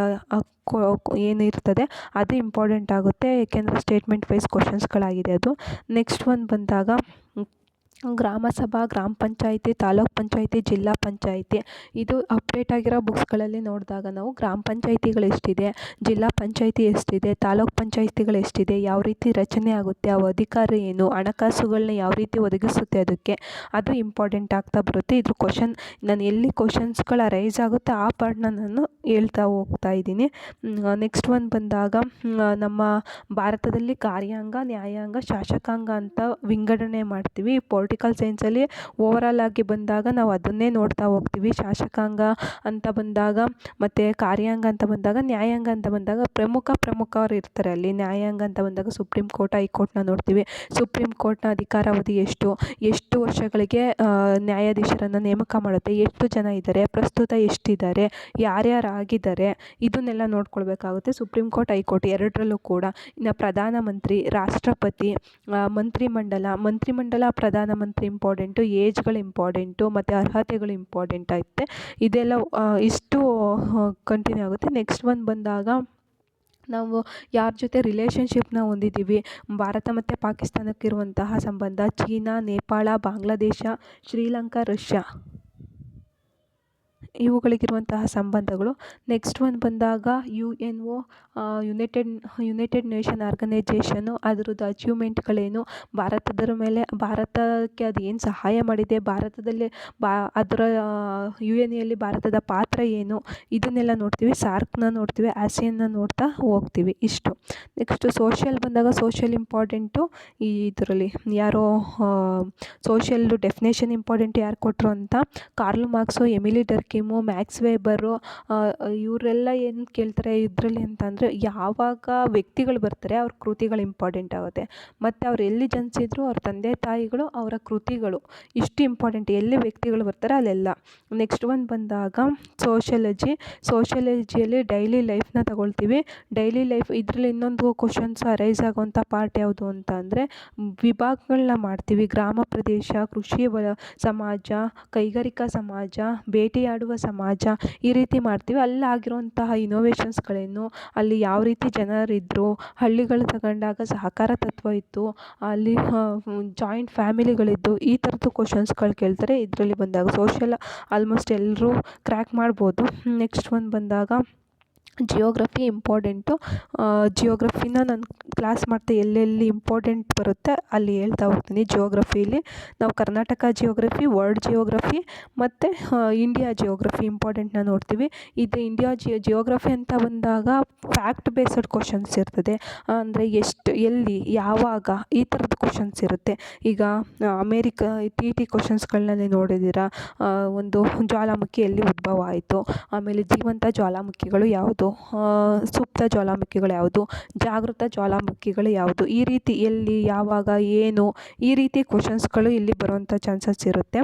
Speaker 1: ಏನಿರ್ತದೆ ಅದು ಇಂಪಾರ್ಟೆಂಟ್ ಆಗುತ್ತೆ, ಏಕೆಂದರೆ ಸ್ಟೇಟ್ಮೆಂಟ್ ವೈಸ್ ಕ್ವಶನ್ಸ್ಗಳಾಗಿದೆ ಅದು. ನೆಕ್ಸ್ಟ್ ಒಂದು ಬಂದಾಗ ಗ್ರಾಮ ಸಭಾ, ಗ್ರಾಮ ಪಂಚಾಯಿತಿ, ತಾಲೂಕ್ ಪಂಚಾಯಿತಿ, ಜಿಲ್ಲಾ ಪಂಚಾಯಿತಿ. ಇದು ಅಪ್ಡೇಟ್ ಆಗಿರೋ ಬುಕ್ಸ್ಗಳಲ್ಲಿ ನೋಡಿದಾಗ ನಾವು ಗ್ರಾಮ ಪಂಚಾಯಿತಿಗಳು ಎಷ್ಟಿದೆ, ಜಿಲ್ಲಾ ಪಂಚಾಯಿತಿ ಎಷ್ಟಿದೆ, ತಾಲೂಕ್ ಪಂಚಾಯಿತಿಗಳು ಎಷ್ಟಿದೆ, ಯಾವ ರೀತಿ ರಚನೆ ಆಗುತ್ತೆ, ಅವು ಅಧಿಕಾರ ಏನು, ಹಣಕಾಸುಗಳನ್ನ ಯಾವ ರೀತಿ ಒದಗಿಸುತ್ತೆ ಅದಕ್ಕೆ, ಅದು ಇಂಪಾರ್ಟೆಂಟ್ ಆಗ್ತಾ ಬರುತ್ತೆ. ಇದ್ರ ಕ್ವಶನ್ ನಾನು ಎಲ್ಲಿ ಕ್ವಶನ್ಸ್ಗಳು ರೈಸ್ ಆಗುತ್ತೆ ಆ ಪಾರ್ಟ್ನ ನಾನು ಹೇಳ್ತಾ ಹೋಗ್ತಾ ಇದ್ದೀನಿ. ನೆಕ್ಸ್ಟ್ ಒಂದು ಬಂದಾಗ ನಮ್ಮ ಭಾರತದಲ್ಲಿ ಕಾರ್ಯಾಂಗ, ನ್ಯಾಯಾಂಗ, ಶಾಸಕಾಂಗ ಅಂತ ವಿಂಗಡಣೆ ಮಾಡ್ತೀವಿ. ಪೊಲಿಟಿಕಲ್ ಸೈನ್ಸಲ್ಲಿ ಓವರಾಲ್ ಆಗಿ ಬಂದಾಗ ನಾವು ಅದನ್ನೇ ನೋಡ್ತಾ ಹೋಗ್ತೀವಿ. ಶಾಸಕಾಂಗ ಅಂತ ಬಂದಾಗ ಮತ್ತು ಕಾರ್ಯಾಂಗ ಅಂತ ಬಂದಾಗ, ನ್ಯಾಯಾಂಗ ಅಂತ ಬಂದಾಗ ಪ್ರಮುಖರು ಇರ್ತಾರೆ ಅಲ್ಲಿ. ನ್ಯಾಯಾಂಗ ಅಂತ ಬಂದಾಗ ಸುಪ್ರೀಂ ಕೋರ್ಟ್, ಹೈಕೋರ್ಟ್ನ ನೋಡ್ತೀವಿ. ಸುಪ್ರೀಂ ಕೋರ್ಟ್ನ ಅಧಿಕಾರಾವಧಿ ಎಷ್ಟು ವರ್ಷಗಳಿಗೆ ನ್ಯಾಯಾಧೀಶರನ್ನು ನೇಮಕ ಮಾಡುತ್ತೆ, ಎಷ್ಟು ಜನ ಇದ್ದಾರೆ, ಪ್ರಸ್ತುತ ಎಷ್ಟಿದ್ದಾರೆ, ಯಾರ್ಯಾರು ಆಗಿದ್ದಾರೆ, ಇದನ್ನೆಲ್ಲ ನೋಡ್ಕೊಳ್ಬೇಕಾಗುತ್ತೆ. ಸುಪ್ರೀಂ ಕೋರ್ಟ್, ಹೈಕೋರ್ಟ್ ಎರಡರಲ್ಲೂ ಕೂಡ. ಇನ್ನು ಪ್ರಧಾನಮಂತ್ರಿ, ರಾಷ್ಟ್ರಪತಿ, ಮಂತ್ರಿಮಂಡಲ, ಪ್ರಧಾನಮಂತ್ರಿ ಇಂಪಾರ್ಟೆಂಟು, ಏಜ್ಗಳು ಇಂಪಾರ್ಟೆಂಟು ಮತ್ತು ಅರ್ಹತೆಗಳು ಇಂಪಾರ್ಟೆಂಟ್ ಆಗುತ್ತೆ. ಇದೆಲ್ಲ ಇಷ್ಟು ಕಂಟಿನ್ಯೂ ಆಗುತ್ತೆ. ನೆಕ್ಸ್ಟ್ ಒಂದು ಬಂದಾಗ ನಾವು ಯಾರ ಜೊತೆ ರಿಲೇಷನ್ಶಿಪ್ನ ಹೊಂದಿದ್ದೀವಿ, ಭಾರತ ಮತ್ತು ಪಾಕಿಸ್ತಾನಕ್ಕಿರುವಂತಹ ಸಂಬಂಧ, ಚೀನಾ, ನೇಪಾಳ, ಬಾಂಗ್ಲಾದೇಶ, ಶ್ರೀಲಂಕಾ, ರಷ್ಯಾ ಇವುಗಳಿಗಿರುವಂತಹ ಸಂಬಂಧಗಳು. ನೆಕ್ಸ್ಟ್ ಒಂದು ಬಂದಾಗ UN ಯುನೈಟೆಡ್ ನೇಷನ್ ಆರ್ಗನೈಜೇಷನು, ಅದರದ್ದು ಅಚೀವ್ಮೆಂಟ್ಗಳೇನು, ಭಾರತಕ್ಕೆ ಅದು ಏನು ಸಹಾಯ ಮಾಡಿದೆ, ಭಾರತದಲ್ಲಿ ಅದರ UN ಭಾರತದ ಪಾತ್ರ ಏನು, ಇದನ್ನೆಲ್ಲ ನೋಡ್ತೀವಿ. ಸಾರ್ಕ್ನ ನೋಡ್ತೀವಿ, ಆಸಿಯಾನ್ನ ನೋಡ್ತಾ ಹೋಗ್ತೀವಿ. ಇಷ್ಟು. ನೆಕ್ಸ್ಟು ಸೋಷಿಯಲ್ ಬಂದಾಗ, ಸೋಷಿಯಲ್ ಇಂಪಾರ್ಟೆಂಟು. ಇದರಲ್ಲಿ ಯಾರೋ ಸೋಷಿಯಲ್ಲು ಡೆಫಿನೇಷನ್ ಇಂಪಾರ್ಟೆಂಟ್ ಯಾರು ಕೊಟ್ಟರು ಅಂತ ಕಾರ್ಲ್ ಮಾರ್ಕ್ಸು, ಎಮಿಲಿ ಡರ್ಕಿಮು, ಮ್ಯಾಕ್ಸ್ ವೆಬರು, ಇವರೆಲ್ಲ ಏನು ಕೇಳ್ತಾರೆ ಇದರಲ್ಲಿ ಅಂತಂದರೆ, ಯಾವಾಗ ವ್ಯಕ್ತಿಗಳು ಬರ್ತಾರೆ ಅವ್ರ ಕೃತಿಗಳು ಇಂಪಾರ್ಟೆಂಟ್ ಆಗುತ್ತೆ. ಮತ್ತು ಅವ್ರು ಎಲ್ಲಿ ಜನಿಸಿದ್ರು, ಅವ್ರ ತಂದೆ ತಾಯಿಗಳು, ಅವರ ಕೃತಿಗಳು, ಇಷ್ಟು ಇಂಪಾರ್ಟೆಂಟ್. ಎಲ್ಲಿ ವ್ಯಕ್ತಿಗಳು ಬರ್ತಾರೆ ಅಲ್ಲೆಲ್ಲ. ನೆಕ್ಸ್ಟ್ ಒಂದು ಬಂದಾಗ ಸೋಷಿಯಲಜಿಯಲ್ಲಿ ಡೈಲಿ ಲೈಫ್ನ ತಗೊಳ್ತೀವಿ. ಡೈಲಿ ಲೈಫ್ ಇದರಲ್ಲಿ ಇನ್ನೊಂದು ಕ್ವಶನ್ಸ್ ಅರೈಸ್ ಆಗುವಂಥ ಪಾರ್ಟ್ ಯಾವುದು ಅಂತ ಅಂದರೆ, ವಿಭಾಗಗಳನ್ನ ಮಾಡ್ತೀವಿ. ಗ್ರಾಮ ಪ್ರದೇಶ, ಕೃಷಿ ಸಮಾಜ, ಕೈಗಾರಿಕಾ ಸಮಾಜ, ಬೇಟೆಯಾಡುವ ಬೆಳೆಯುವ ಸಮಾಜ ಈ ರೀತಿ ಮಾಡ್ತೀವಿ. ಅಲ್ಲಾಗಿರುವಂತಹ ಇನೋವೇಷನ್ಸ್ಗಳೇನು, ಅಲ್ಲಿ ಯಾವ ರೀತಿ ಜನರಿದ್ದರು, ಹಳ್ಳಿಗಳು ತಗೊಂಡಾಗ ಸಹಕಾರ ತತ್ವ ಇತ್ತು, ಅಲ್ಲಿ ಜಾಯಿಂಟ್ ಫ್ಯಾಮಿಲಿಗಳಿದ್ದು, ಈ ಥರದ್ದು ಕ್ವಶನ್ಸ್ಗಳು ಕೇಳ್ತಾರೆ. ಇದರಲ್ಲಿ ಬಂದಾಗ ಸೋಷಿಯಲ್ ಆಲ್ಮೋಸ್ಟ್ ಎಲ್ಲರೂ ಕ್ರ್ಯಾಕ್ ಮಾಡ್ಬೋದು. ನೆಕ್ಸ್ಟ್ ಒಂದು ಬಂದಾಗ ಜಿಯೋಗ್ರಫಿ ಇಂಪಾರ್ಟೆಂಟು. ಜಿಯೋಗ್ರಫಿನ ನಾನು ಕ್ಲಾಸ್ ಮಾಡ್ತಾ ಎಲ್ಲೆಲ್ಲಿ ಇಂಪಾರ್ಟೆಂಟ್ ಬರುತ್ತೆ ಅಲ್ಲಿ ಹೇಳ್ತಾ ಹೋಗ್ತೀನಿ. ಜಿಯೋಗ್ರಫಿಲಿ ನಾವು ಕರ್ನಾಟಕ ಜಿಯೋಗ್ರಫಿ, ವರ್ಲ್ಡ್ ಜಿಯೋಗ್ರಫಿ ಮತ್ತು ಇಂಡಿಯಾ ಜಿಯೋಗ್ರಫಿ ಇಂಪಾರ್ಟೆಂಟ್ನ ನೋಡ್ತೀವಿ. ಇದು ಇಂಡಿಯಾ ಜಿಯೋಗ್ರಫಿ ಅಂತ ಬಂದಾಗ ಫ್ಯಾಕ್ಟ್ ಬೇಸ್ಡ್ ಕ್ವಶನ್ಸ್ ಇರ್ತದೆ. ಅಂದರೆ ಎಷ್ಟು, ಎಲ್ಲಿ, ಯಾವಾಗ, ಈ ಥರದ್ದು ಕ್ವಶನ್ಸ್ ಇರುತ್ತೆ. ಈಗ ಅಮೇರಿಕ ಟಿ ಕ್ವಶನ್ಸ್ಗಳನ್ನೇ ನೋಡಿದ್ದೀರಾ. ಒಂದು ಜ್ವಾಲಾಮುಖಿ ಎಲ್ಲಿ ಉದ್ಭವ ಆಯಿತು, ಆಮೇಲೆ ಜೀವಂತ ಜ್ವಾಲಾಮುಖಿಗಳು ಯಾವುದು, ಸುಪ್ತ ಜ್ವಾಲಾಮುಖಿಗಳು ಯಾವುದು, ಜಾಗೃತ ಜ್ವಾಲಾಮುಖಿಗಳು ಯಾವುದು, ಈ ರೀತಿ ಎಲ್ಲಿ, ಯಾವಾಗ, ಏನು, ಈ ರೀತಿ ಕ್ವಶನ್ಸ್ಗಳು ಇಲ್ಲಿ ಬರುವಂಥ ಚಾನ್ಸಸ್ ಇರುತ್ತೆ.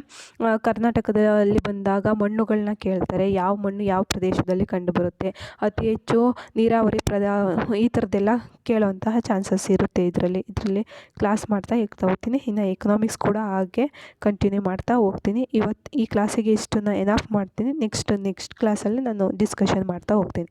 Speaker 1: ಕರ್ನಾಟಕದಲ್ಲಿ ಬಂದಾಗ ಮಣ್ಣುಗಳನ್ನ ಕೇಳ್ತಾರೆ. ಯಾವ ಮಣ್ಣು ಯಾವ ಪ್ರದೇಶದಲ್ಲಿ ಕಂಡುಬರುತ್ತೆ, ಅತಿ ಹೆಚ್ಚು ನೀರಾವರಿ ಈ ಥರದ್ದೆಲ್ಲ ಕೇಳುವಂತಹ ಚಾನ್ಸಸ್ ಇರುತ್ತೆ. ಇದರಲ್ಲಿ ಕ್ಲಾಸ್ ಮಾಡ್ತಾ ಹೋಗ್ತೀನಿ. ಇನ್ನು ಎಕನಾಮಿಕ್ಸ್ ಕೂಡ ಹಾಗೆ ಕಂಟಿನ್ಯೂ ಮಾಡ್ತಾ ಹೋಗ್ತೀನಿ. ಇವತ್ತು ಈ ಕ್ಲಾಸಿಗೆ ಇಷ್ಟನ್ನು ಎನಫ್ ಮಾಡ್ತೀನಿ. ನೆಕ್ಸ್ಟ್ ಕ್ಲಾಸಲ್ಲಿ ನಾನು ಡಿಸ್ಕಷನ್ ಮಾಡ್ತಾ ಹೋಗ್ತೀನಿ.